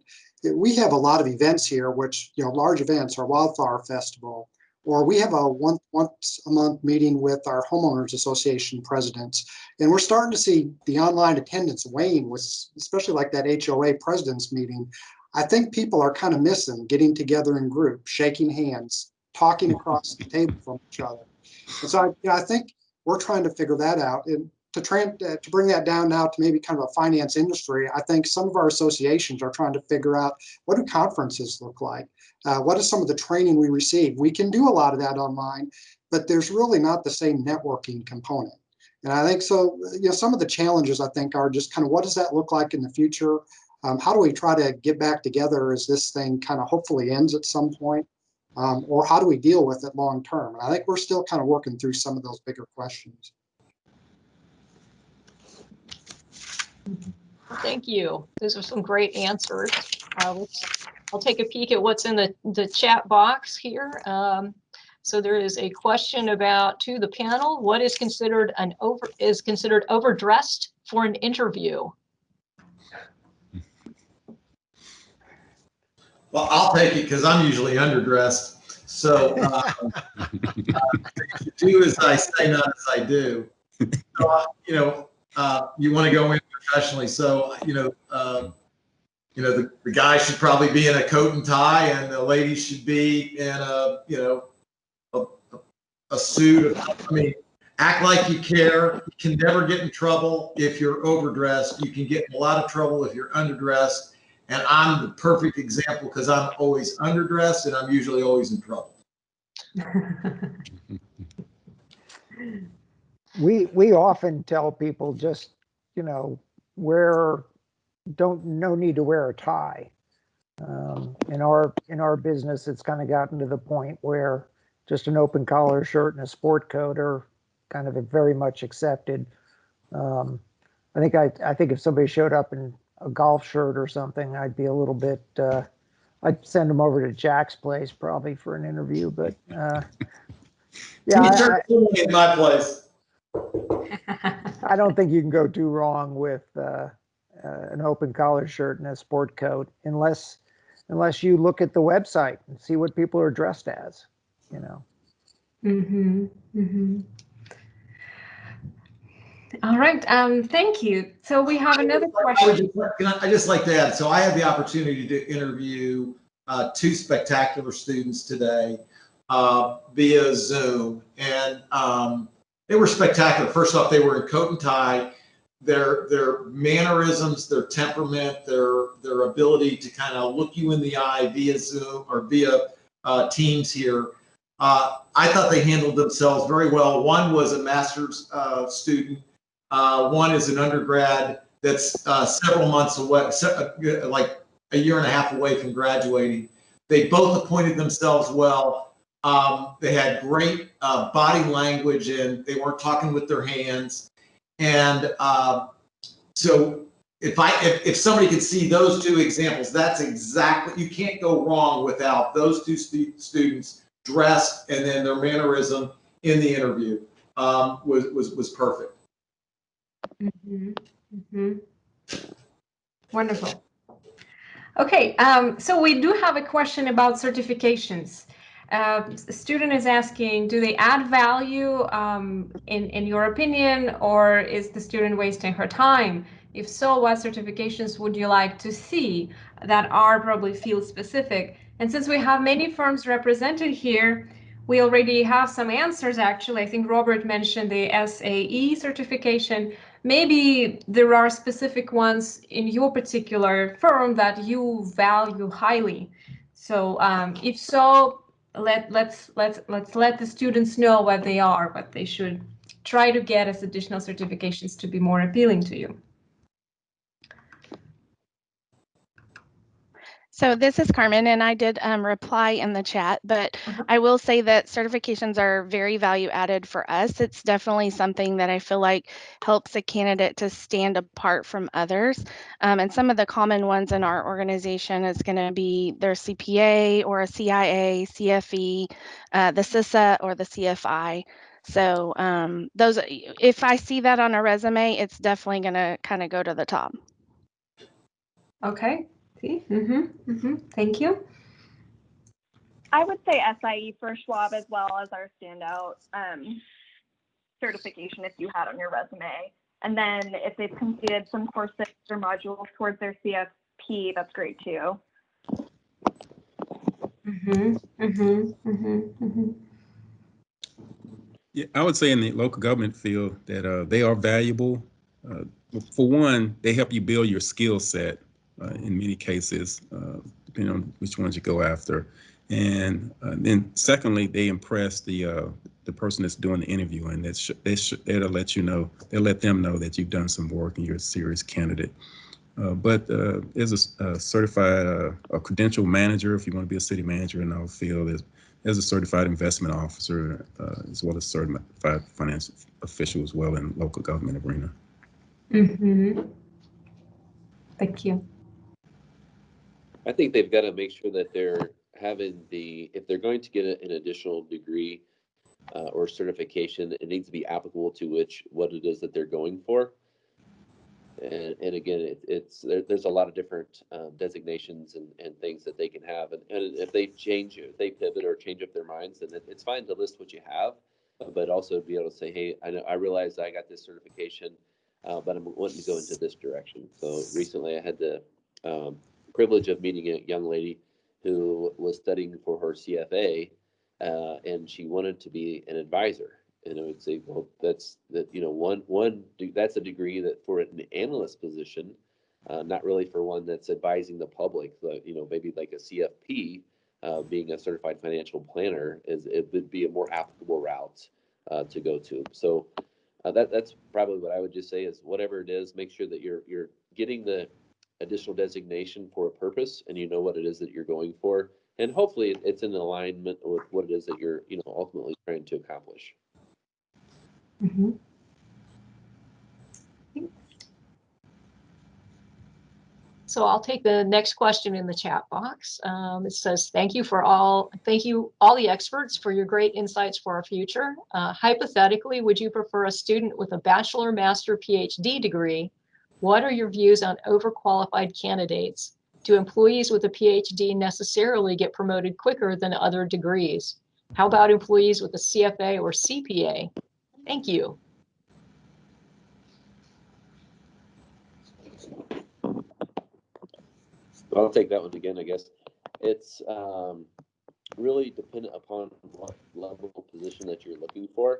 we have a lot of events here, which, you know, large events, our Wildflower Festival, or we have a once a month meeting with our homeowners association presidents. And we're starting to see the online attendance wane, with especially like that HOA presidents meeting. I think people are kind of missing getting together in groups, shaking hands, talking across the table from each other. And so I think we're trying to figure that out. And to bring that down now to maybe kind of a finance industry, I think some of our associations are trying to figure out, what do conferences look like? What is some of the training we receive? We can do a lot of that online, but there's really not the same networking component. And I think so, you know, some of the challenges I think are just kind of, what does that look like in the future? How do we try to get back together as this thing kind of hopefully ends at some point? Or how do we deal with it long term? And I think we're still kind of working through some of those bigger questions. Thank you. Those are some great answers. I'll take a peek at what's in the chat box here. So there is a question to the panel. What is considered overdressed for an interview? Well, I'll take it because I'm usually underdressed. So do as I say, not as I do. So, you know, you want to go in professionally. So, the guy should probably be in a coat and tie, and the lady should be in a suit. I mean, act like you care. You can never get in trouble if you're overdressed. You can get in a lot of trouble if you're underdressed. And I'm the perfect example because I'm always underdressed, and I'm usually always in trouble. We often tell people, just, you know, no need to wear a tie. In our business, it's kind of gotten to the point where just an open collar shirt and a sport coat are kind of very much accepted. I think if somebody showed up in a golf shirt or something, I'd be a little bit, I'd send them over to Jack's place probably for an interview, but yeah. In my place. I don't think you can go too wrong with an open collar shirt and a sport coat, unless you look at the website and see what people are dressed as, you know. Mm-hmm. Mm-hmm. All right. Thank you. So we have another I question. just like to add, so I had the opportunity to interview two spectacular students today via Zoom, and they were spectacular. First off, they were in coat and tie. Their mannerisms, their temperament, their ability to kind of look you in the eye via Zoom or via Teams here. I thought they handled themselves very well. One was a master's student. One is an undergrad that's several months away, like a year and a half away from graduating. They both appointed themselves well. They had great body language, and they weren't talking with their hands. And so if somebody could see those two examples, that's exactly, you can't go wrong without those two students dressed, and then their mannerism in the interview was perfect. Mm-hmm. Mm-hmm. Wonderful. Okay, so we do have a question about certifications. A student is asking, do they add value in your opinion, or is the student wasting her time? If so, what certifications would you like to see that are probably field specific? And since we have many firms represented here, we already have some answers actually. I think Robert mentioned the SAE certification. Maybe there are specific ones in your particular firm that you value highly. So if so, let's let the students know what they are, what they should try to get as additional certifications to be more appealing to you. So this is Carmen, and I did reply in the chat, but I will say that certifications are very value added for us. It's definitely something that I feel like helps a candidate to stand apart from others. And some of the common ones in our organization is going to be their CPA or a CIA, CFE, the CISA or the CFI. So those, if I see that on a resume, it's definitely going to kind of go to the top. Okay. Thank you. I would say SIE for Schwab as well as our standout certification if you had on your resume. And then if they've completed some courses or modules towards their CFP, that's great too. Yeah, I would say in the local government field that they are valuable. For one, they help you build your skill set in many cases, depending on which ones you go after. And then secondly, they impress the person that's doing the interview, and they'll let you know, they'll let them know that you've done some work and you're a serious candidate. But as a certified a credential manager, if you want to be a city manager in our field, as a certified investment officer, as well as certified financial official as well in local government arena. Thank you. I think they've got to make sure that they're having if they're going to get an additional degree or certification, it needs to be applicable to what it is that they're going for. And again, there's a lot of different designations and things that they can have. And if they pivot or change up their minds, then it's fine to list what you have, but also be able to say, hey, I realize I got this certification, but I'm wanting to go into this direction. So recently I had the privilege of meeting a young lady who was studying for her CFA, and she wanted to be an advisor. And I would say, well, that's a degree that for an analyst position, not really for one that's advising the public. Maybe like a CFP, being a certified financial planner, it would be a more applicable route to go to. So that's probably what I would just say is whatever it is, make sure that you're getting the additional designation for a purpose, and you know what it is that you're going for, and hopefully it's in alignment with what it is that you're ultimately trying to accomplish. So I'll take the next question in the chat box. It says, thank you all the experts for your great insights for our future. Hypothetically, would you prefer a student with a bachelor, master, PhD degree? What are your views on overqualified candidates? Do employees with a PhD necessarily get promoted quicker than other degrees? How about employees with a CFA or CPA? Thank you. I'll take that one again, I guess. It's really dependent upon what level of position that you're looking for.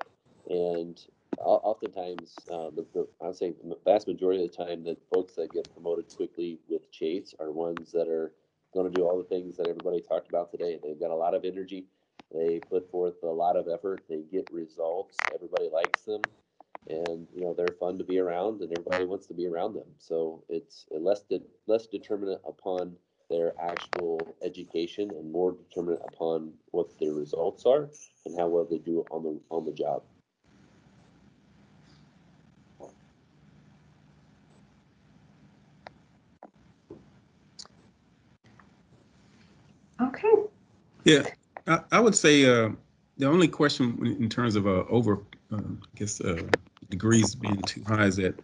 And oftentimes, I'd say the vast majority of the time, that folks that get promoted quickly with Chase are ones that are going to do all the things that everybody talked about today. They've got a lot of energy. They put forth a lot of effort. They get results. Everybody likes them. And, they're fun to be around, and everybody wants to be around them. So it's less determinant upon their actual education and more determinant upon what their results are and how well they do on the job. Okay. Yeah, I would say the only question in terms of degrees being too high is that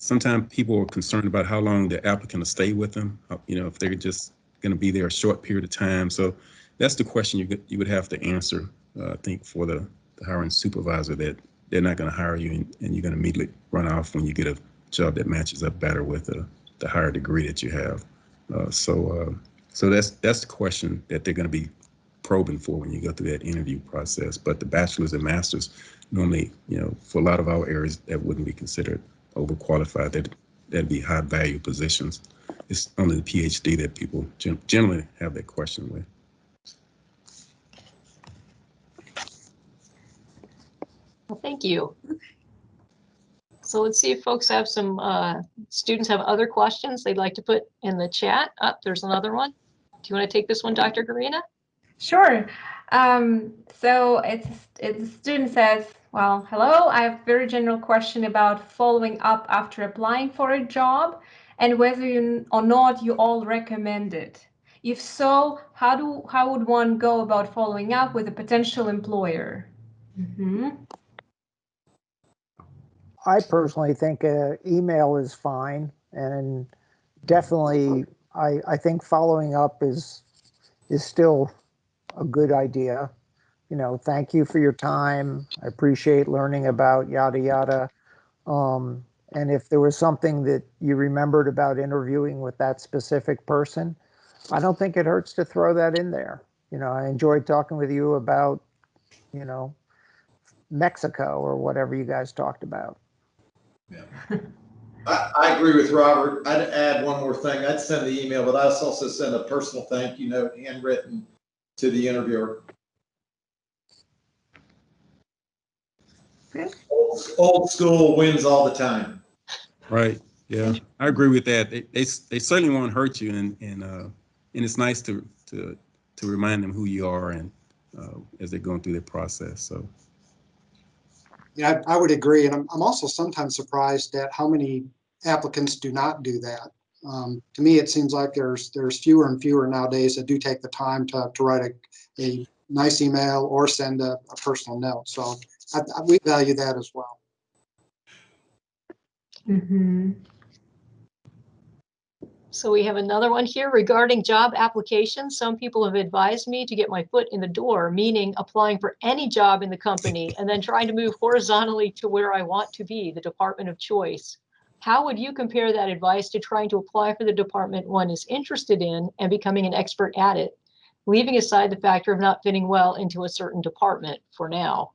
sometimes people are concerned about how long the applicant will stay with them, if they're just going to be there a short period of time. So that's the question you would have to answer, I think, for the hiring supervisor, that they're not going to hire you and you're going to immediately run off when you get a job that matches up better with the higher degree that you have. So that's the question that they're going to be probing for when you go through that interview process. But the bachelor's and master's, normally, for a lot of our areas, that wouldn't be considered overqualified. That'd be high value positions. It's only the PhD that people generally have that question with. Well, thank you. So let's see if folks have students have other questions they'd like to put in the chat. There's another one. Do you want to take this one, Dr. Garina? Sure. So the student says, well, hello, I have a very general question about following up after applying for a job and whether or not you all recommend it. If so, how would one go about following up with a potential employer? Mm-hmm. I personally think email is fine, and definitely I think following up is still a good idea. Thank you for your time. I appreciate learning about yada yada. And if there was something that you remembered about interviewing with that specific person, I don't think it hurts to throw that in there. I enjoyed talking with you about, Mexico or whatever you guys talked about. Yeah. I agree with Robert. I'd add one more thing. I'd send the email, but I'd also send a personal thank you note, handwritten, to the interviewer. Okay. Old school wins all the time. Right. Yeah, I agree with that. They certainly won't hurt you, and it's nice to remind them who you are and as they're going through their process. So. Yeah, I would agree, and I'm also sometimes surprised at how many applicants do not do that. To me, it seems like there's fewer and fewer nowadays that do take the time to write a nice email or send a personal note. So we value that as well. Mm-hmm. So we have another one here regarding job applications. Some people have advised me to get my foot in the door, meaning applying for any job in the company and then trying to move horizontally to where I want to be, the department of choice. How would you compare that advice to trying to apply for the department one is interested in and becoming an expert at it, leaving aside the factor of not fitting well into a certain department for now?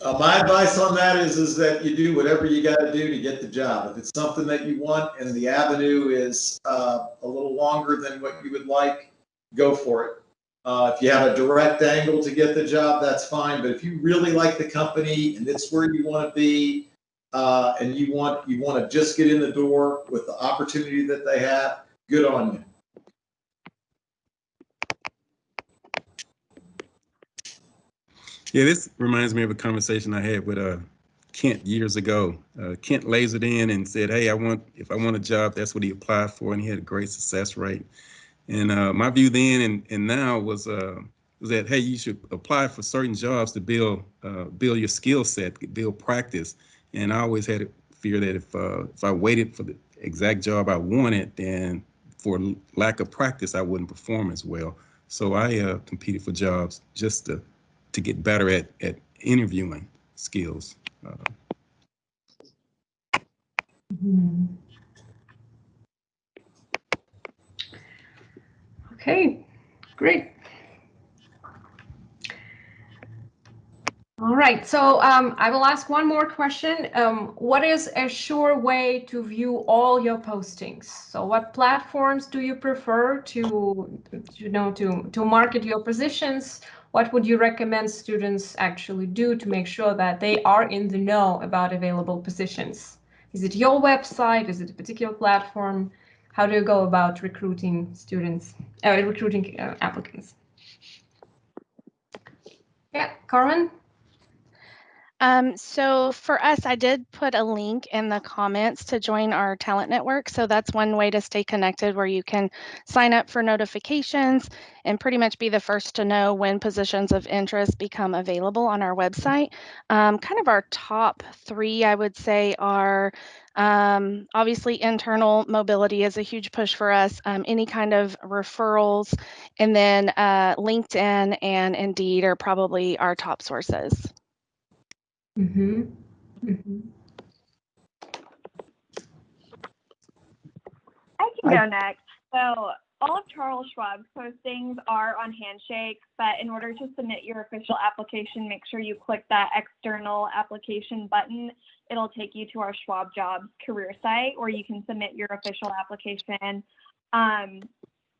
My advice on that is that you do whatever you got to do to get the job. If it's something that you want and the avenue is a little longer than what you would like, go for it. If you have a direct angle to get the job, that's fine. But if you really like the company and it's where you want to be, and you want to just get in the door with the opportunity that they have, good on you. Yeah, this reminds me of a conversation I had with Kent years ago. Kent lasered in and said, "Hey, if I want a job, that's what he applied for," and he had a great success rate. And my view then and now was that, hey, you should apply for certain jobs to build your skill set, build practice. And I always had a fear that if I waited for the exact job I wanted, then for lack of practice, I wouldn't perform as well. So I competed for jobs just to get better at interviewing skills. Okay, great. All right, so I will ask one more question. What is a sure way to view all your postings? So what platforms do you prefer to market your positions? What would you recommend students actually do to make sure that they are in the know about available positions? Is it your website? Is it a particular platform? How do you go about recruiting students, applicants? Yeah, Carmen? So for us, I did put a link in the comments to join our talent network. So that's one way to stay connected where you can sign up for notifications and pretty much be the first to know when positions of interest become available on our website. Kind of our top three, I would say, are obviously internal mobility is a huge push for us, any kind of referrals, and then LinkedIn and Indeed are probably our top sources. I can go next. So all of Charles Schwab's postings are on Handshake, but in order to submit your official application, make sure you click that external application button. It'll take you to our Schwab Jobs career site where you can submit your official application.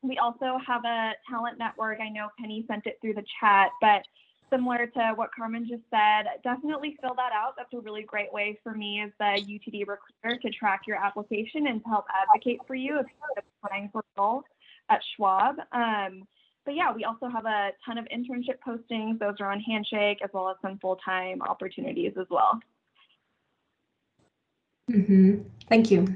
We also have a talent network. I know Penny sent it through the chat, but similar to what Carmen just said, definitely fill that out. That's a really great way for me as the UTD recruiter to track your application and to help advocate for you if you're applying for a role at Schwab. But yeah, we also have a ton of internship postings. Those are on Handshake, as well as some full-time opportunities as well. Thank you.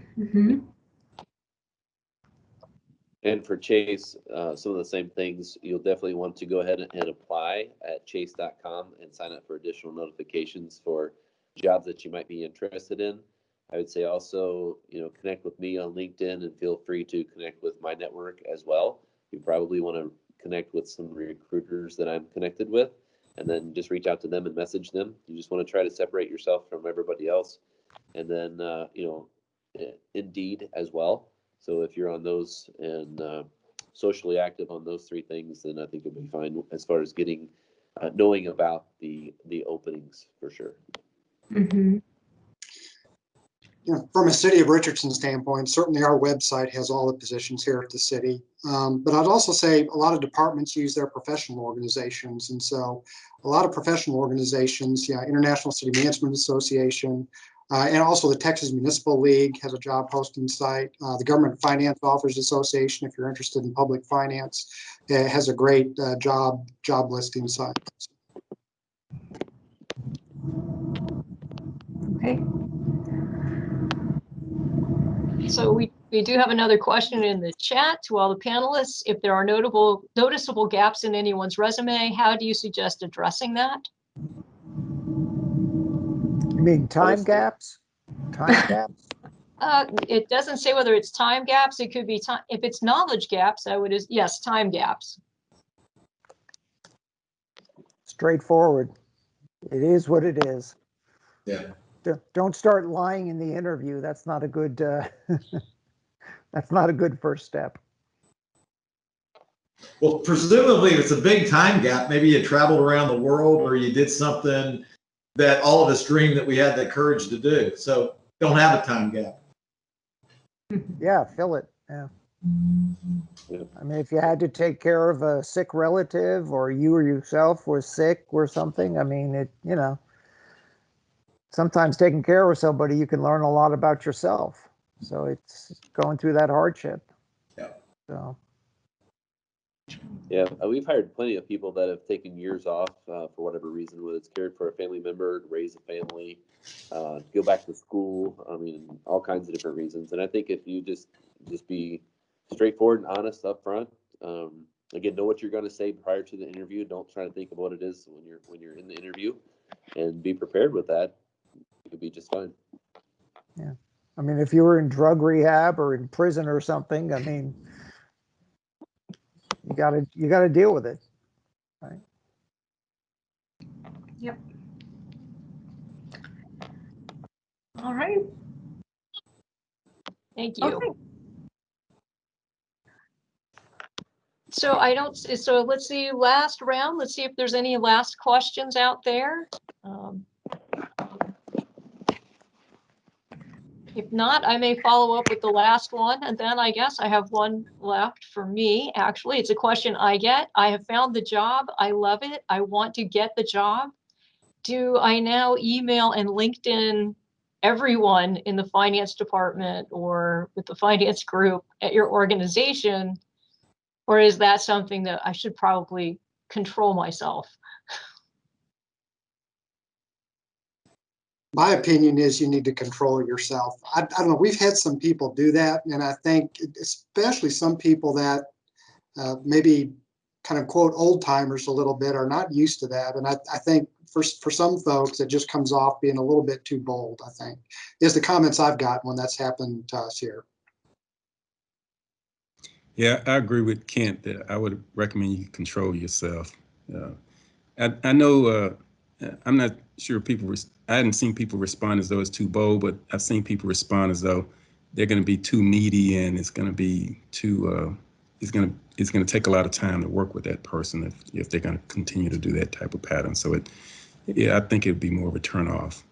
And for Chase, some of the same things, you'll definitely want to go ahead and apply at chase.com and sign up for additional notifications for jobs that you might be interested in. I would say also, connect with me on LinkedIn and feel free to connect with my network as well. You probably want to connect with some recruiters that I'm connected with, and then just reach out to them and message them. You just want to try to separate yourself from everybody else. And then, Indeed as well. So if you're on those and socially active on those three things, then I think it'll be fine as far as getting knowing about the openings for sure. From a City of Richardson standpoint, certainly our website has all the positions here at the city. But I'd also say a lot of departments use their professional organizations. And so a lot of professional organizations, International City Management Association, and also the Texas Municipal League has a job posting site. The Government Finance Offers Association, if you're interested in public finance, has a great job listing site. Okay. So we do have another question in the chat to all the panelists. If there are noticeable gaps in anyone's resume, how do you suggest addressing that? You mean time gaps? Time gaps? It doesn't say whether it's time gaps. It could be time. If it's knowledge gaps, yes, time gaps. Straightforward. It is what it is. Yeah. Don't start lying in the interview. That's not a good. That's not a good first step. Well, presumably, if it's a big time gap, maybe you traveled around the world or you did something that all of us dreamed that we had the courage to do. So don't have a time gap. Yeah, fill it. Yeah. I mean, if you had to take care of a sick relative or you or yourself were sick or something, I mean, sometimes taking care of somebody, you can learn a lot about yourself. So it's going through that hardship. Yeah. So. Yeah, we've hired plenty of people that have taken years off for whatever reason, whether it's cared for a family member, raise a family, go back to school. I mean, all kinds of different reasons. And I think if you just be straightforward and honest up front, again, know what you're going to say prior to the interview. Don't try to think of what it is when you're in the interview, and be prepared with that. You'll be just fine. Yeah, I mean, if you were in drug rehab or in prison or something, I mean, you gotta deal with it, right? Yep. All right. Thank you. Okay. So let's see, last round. Let's see if there's any last questions out there. If not, I may follow up with the last one, and then I guess I have one left for me. Actually, it's a question I get. I have found the job. I love it. I want to get the job. Do I now email and LinkedIn everyone in the finance department or with the finance group at your organization? Or is that something that I should probably control myself? My opinion is you need to control yourself. I don't know. We've had some people do that, and I think especially some people that maybe kind of quote old timers a little bit are not used to that. And I think for some folks, it just comes off being a little bit too bold, I think, is the comments I've gotten when that's happened to us here. Yeah, I agree with Kent that I would recommend you control yourself. I know I'm not sure I hadn't seen people respond as though it's too bold, but I've seen people respond as though they're going to be too needy and it's going to be too, it's going to take a lot of time to work with that person if they're going to continue to do that type of pattern. So I think it'd be more of a turnoff.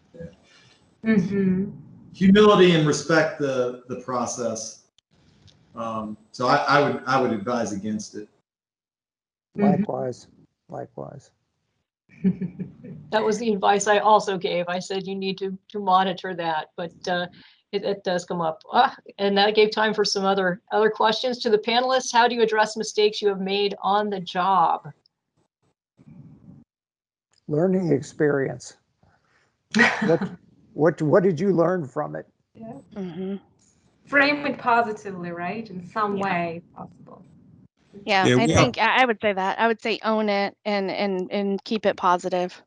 Mm-hmm. Humility and respect the process. So I would advise against it. Likewise, likewise. That was the advice I also gave. I said you need to monitor that, but it does come up. And that gave time for some other questions to the panelists. How do you address mistakes you have made on the job? Learning experience. What did you learn from it? Yeah. Mm-hmm. Frame it positively, right? In some way possible. Yeah, Yeah, I think I would say that. I would say own it and keep it positive.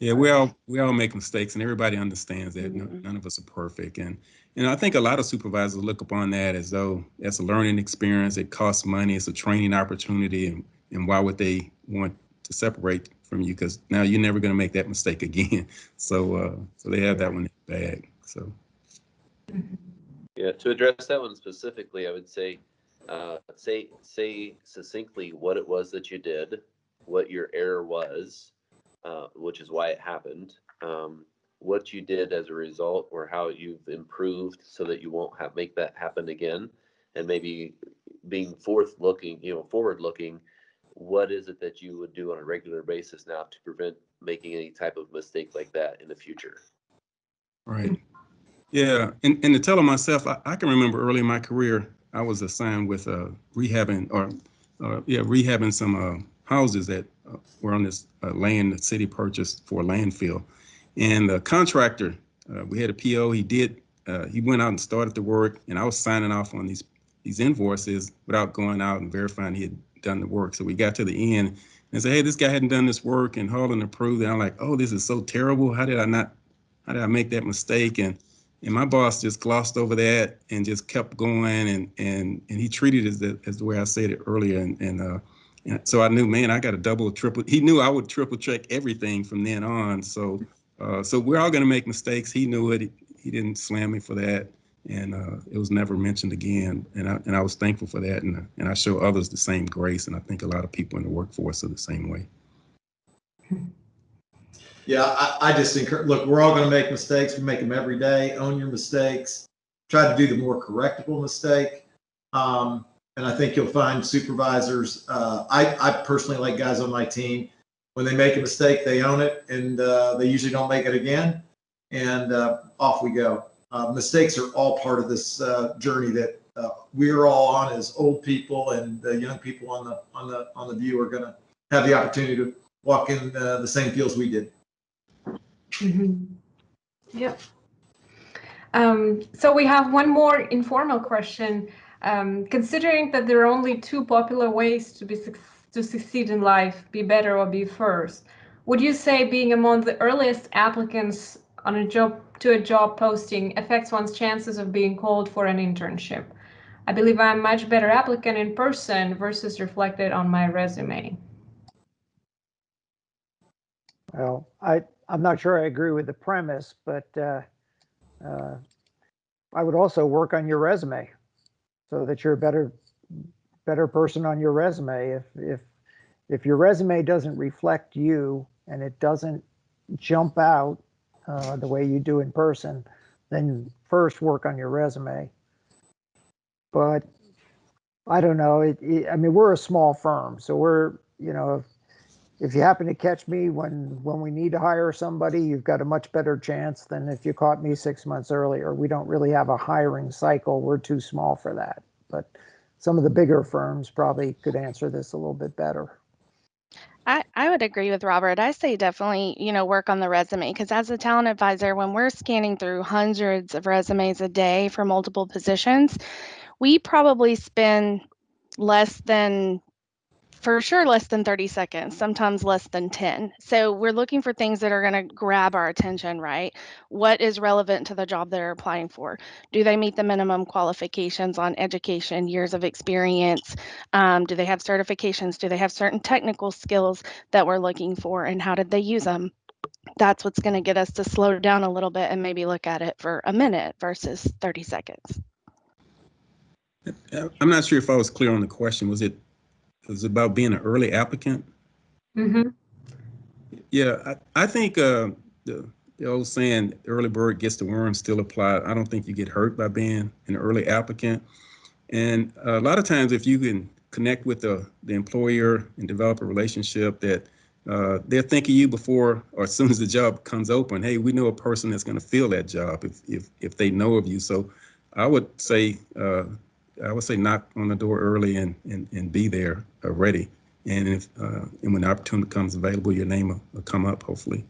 Yeah, we all make mistakes, and everybody understands that. None of us are perfect, and I think a lot of supervisors look upon that as though that's a learning experience. It costs money. It's a training opportunity, and why would they want to separate from you? Because now you're never going to make that mistake again. So they have that one in the bag. So Yeah, to address that one specifically, I would say succinctly what it was that you did, what your error was, which is why it happened, what you did as a result, or how you've improved so that you won't make that happen again, and maybe being forward looking, what is it that you would do on a regular basis now to prevent making any type of mistake like that in the future? right. Yeah, and to tell them myself, I can remember early in my career, I was assigned with rehabbing some houses that were on this land the city purchased for a landfill, and the contractor, we had a PO. He went out and started the work, and I was signing off on these invoices without going out and verifying he had done the work. So we got to the end and said, hey, this guy hadn't done this work, and Harlan approved it. I'm like, oh, this is so terrible. How did I make that mistake? And my boss just glossed over that and just kept going, and he treated it as the way I said it earlier, and so I knew, man, I got to double, triple. He knew I would triple check everything from then on. So we're all going to make mistakes. He knew it. He didn't slam me for that, and it was never mentioned again. And I was thankful for that, and I show others the same grace, and I think a lot of people in the workforce are the same way. Yeah, I just encourage, look, we're all going to make mistakes. We make them every day. Own your mistakes. Try to do the more correctable mistake. And I think you'll find supervisors, I personally like guys on my team, when they make a mistake, they own it, and they usually don't make it again. And off we go. Mistakes are all part of this journey that we're all on as old people, and the young people on the view are going to have the opportunity to walk in the same fields we did. Mm-hmm. Yep. So we have one more informal question. Considering that there are only two popular ways to succeed in life, be better or be first, would you say being among the earliest applicants on a job posting affects one's chances of being called for an internship? I believe I'm a much better applicant in person versus reflected on my resume. Well, I'm not sure I agree with the premise, but I would also work on your resume so that you're a better person on your resume. If your resume doesn't reflect you and it doesn't jump out the way you do in person, then first work on your resume. But I don't know. I mean, we're a small firm, so we're, you know, if you happen to catch me when we need to hire somebody, you've got a much better chance than if you caught me 6 months earlier. We don't really have a hiring cycle. We're too small for that. But some of the bigger firms probably could answer this a little bit better. I would agree with Robert. I say definitely, work on the resume, because as a talent advisor, when we're scanning through hundreds of resumes a day for multiple positions, we probably spend for sure less than 30 seconds, sometimes less than 10. So we're looking for things that are going to grab our attention, right? What is relevant to the job they're applying for? Do they meet the minimum qualifications on education, years of experience? Do they have certifications? Do they have certain technical skills that we're looking for, and how did they use them? That's what's going to get us to slow down a little bit and maybe look at it for a minute versus 30 seconds. I'm not sure if I was clear on the question. Was it about being an early applicant? Mm-hmm. Yeah, I think the old saying, early bird gets the worm, still apply. I don't think you get hurt by being an early applicant. And a lot of times, if you can connect with the employer and develop a relationship that they're thinking you before or as soon as the job comes open, hey, we know a person that's going to fill that job if they know of you. So I would say knock on the door early and be there ready. And and when the opportunity comes available, your name will come up, hopefully.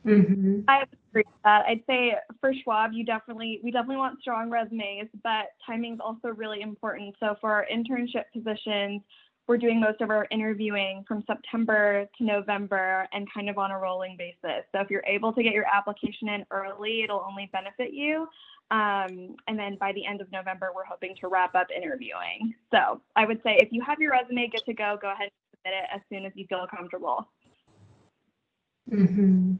Mm-hmm. I agree with that. I'd say for Schwab, we definitely want strong resumes, but timing is also really important. So for our internship positions, we're doing most of our interviewing from September to November and kind of on a rolling basis. So if you're able to get your application in early, it'll only benefit you. And then by the end of November, we're hoping to wrap up interviewing. So I would say if you have your resume good to go ahead and submit it as soon as you feel comfortable. Mm-hmm.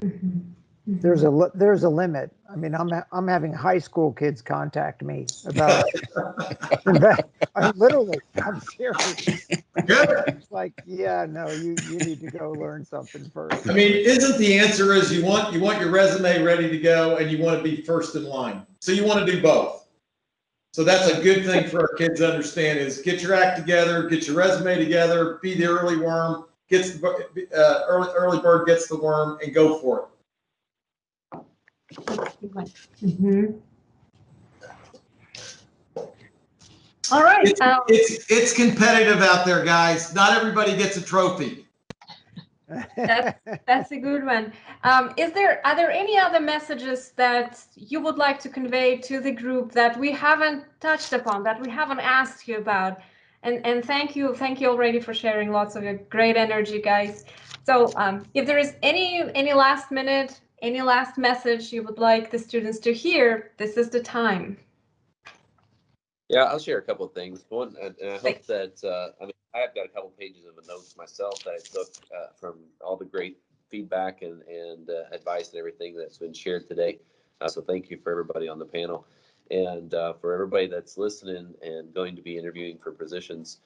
Mm-hmm. There's a limit. I mean, I'm having high school kids contact me about. I'm serious. Good. It's like, yeah, no, you need to go learn something first. I mean, isn't the answer is you want your resume ready to go and you want to be first in line. So you want to do both. So that's a good thing for our kids to understand is get your act together, get your resume together, be the early worm, early bird gets the worm, and go for it. Mm-hmm. All right. It's competitive out there, guys. Not everybody gets a trophy. That's a good one. Are there any other messages that you would like to convey to the group that we haven't touched upon, that we haven't asked you about? And thank you already for sharing lots of your great energy, guys. So if there is any last minute, any last message you would like the students to hear, this is the time. Yeah, I'll share a couple of things. One, and I hope that, I have got a couple pages of notes myself that I took from all the great feedback and advice and everything that's been shared today. So thank you for everybody on the panel. And for everybody that's listening and going to be interviewing for positions,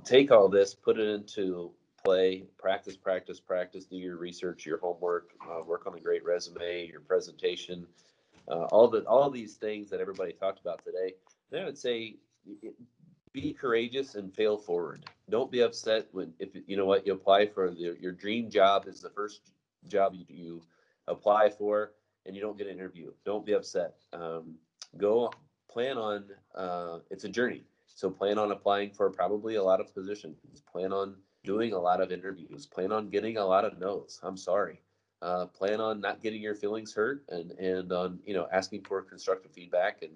take all this, put it into play, practice, do your research, your homework, work on a great resume, your presentation, all these things that everybody talked about today. Then I would say, be courageous and fail forward. Don't be upset if you know what you apply for. Your dream job is the first job you apply for, and you don't get an interview. Don't be upset. Plan on. It's a journey, so plan on applying for probably a lot of positions. Plan on doing a lot of interviews. Plan on getting a lot of no's. I'm sorry. Plan on not getting your feelings hurt, and on asking for constructive feedback and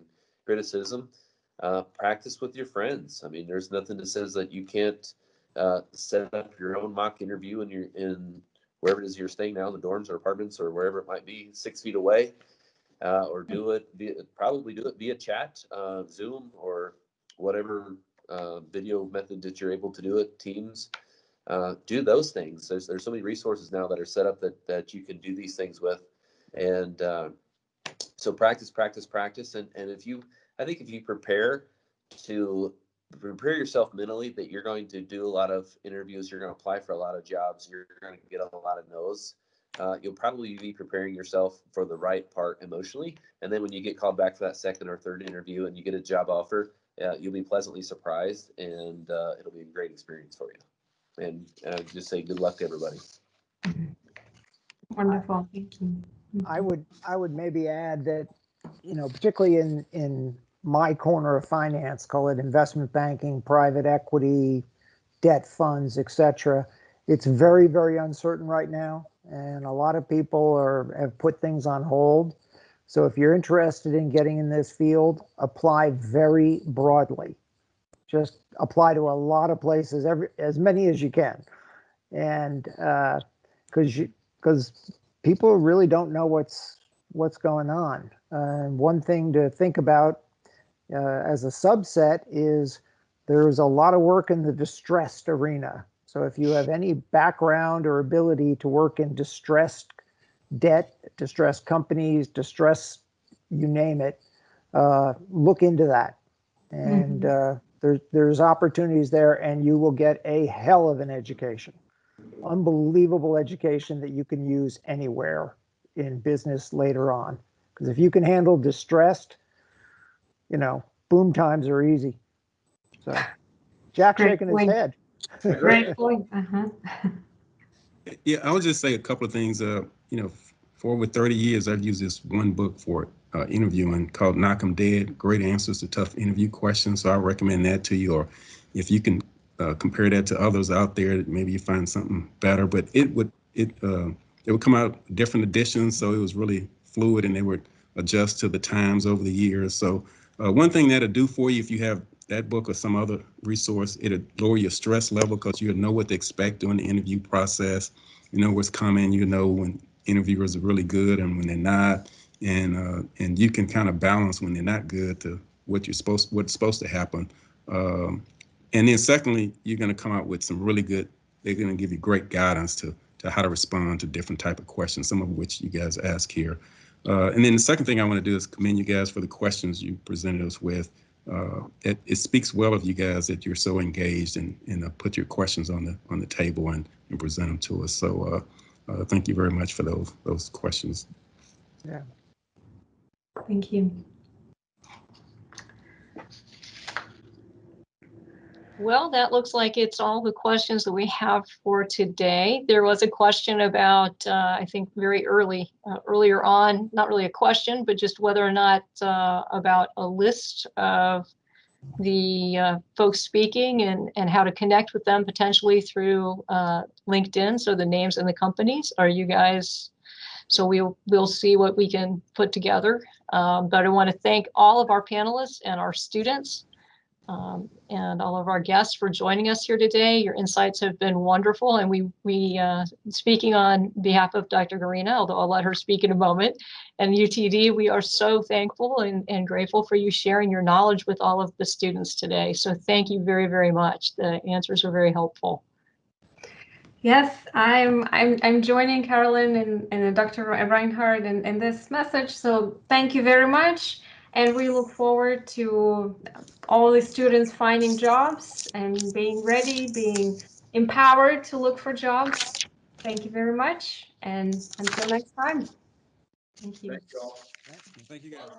criticism. Practice with your friends. I mean, there's nothing that says that you can't set up your own mock interview in wherever it is you're staying now, in the dorms or apartments or wherever it might be, 6 feet away, or do it via chat, Zoom, or whatever video method that you're able to do it, Teams. Do those things. There's so many resources now that are set up that you can do these things with, and So practice, practice, practice. And I think if you prepare yourself mentally that you're going to do a lot of interviews, you're going to apply for a lot of jobs, you're going to get a lot of no's, you'll probably be preparing yourself for the right part emotionally. And then when you get called back for that second or third interview and you get a job offer, you'll be pleasantly surprised, and it'll be a great experience for you. And just say good luck to everybody. Wonderful, thank you. I would maybe add that, particularly in my corner of finance, call it investment banking, private equity, debt funds, etc. It's very, very uncertain right now, and a lot of people have put things on hold. So if you're interested in getting in this field, apply very broadly. Just apply to a lot of places, as many as you can, and because people really don't know what's going on. One thing to think about as a subset is there's a lot of work in the distressed arena. So if you have any background or ability to work in distressed debt, distressed companies, distressed, you name it, look into that. And there's opportunities there, and you will get a hell of an education. Unbelievable education that you can use anywhere in business later on. Because if you can handle distressed, boom times are easy. So Jack shaking his head. Great point. Yeah, I would just say a couple of things. For over 30 years, I've used this one book for interviewing called Knock 'em Dead, Great Answers to Tough Interview Questions. So I recommend that to you, or if you can compare that to others out there, maybe you find something better. But it would come out different editions, so it was really fluid, and they would adjust to the times over the years. So one thing that'll do for you, if you have that book or some other resource, it'll lower your stress level because you'll know what to expect during the interview process. You know what's coming. You know when interviewers are really good and when they're not, and you can kind of balance when they're not good to what's supposed to happen. And then secondly, you're going to come out with some really good. They're going to give you great guidance to how to respond to different type of questions, some of which you guys ask here. And then the second thing I want to do is commend you guys for the questions you presented us with. It speaks well of you guys that you're so engaged and put your questions on the table and present them to us. So thank you very much for those questions. Yeah. Thank you. Well, that looks like it's all the questions that we have for today. There was a question about, I think very earlier on, not really a question, but just whether or not about a list of the folks speaking and how to connect with them potentially through LinkedIn. So the names and the companies. Are you guys? So we'll see what we can put together. But I want to thank all of our panelists and our students. And all of our guests for joining us here today. Your insights have been wonderful, and we speaking on behalf of Dr. Garina, although I'll let her speak in a moment, and UTD, we are so thankful and grateful for you sharing your knowledge with all of the students today. So thank you very, very much. The answers were very helpful. Yes, I'm joining Carolyn and Dr. Reinhardt in this message. So thank you very much. And we look forward to all the students finding jobs and being ready, being empowered to look for jobs. Thank you very much. And until next time. Thank you. Thank you all. Thank you guys.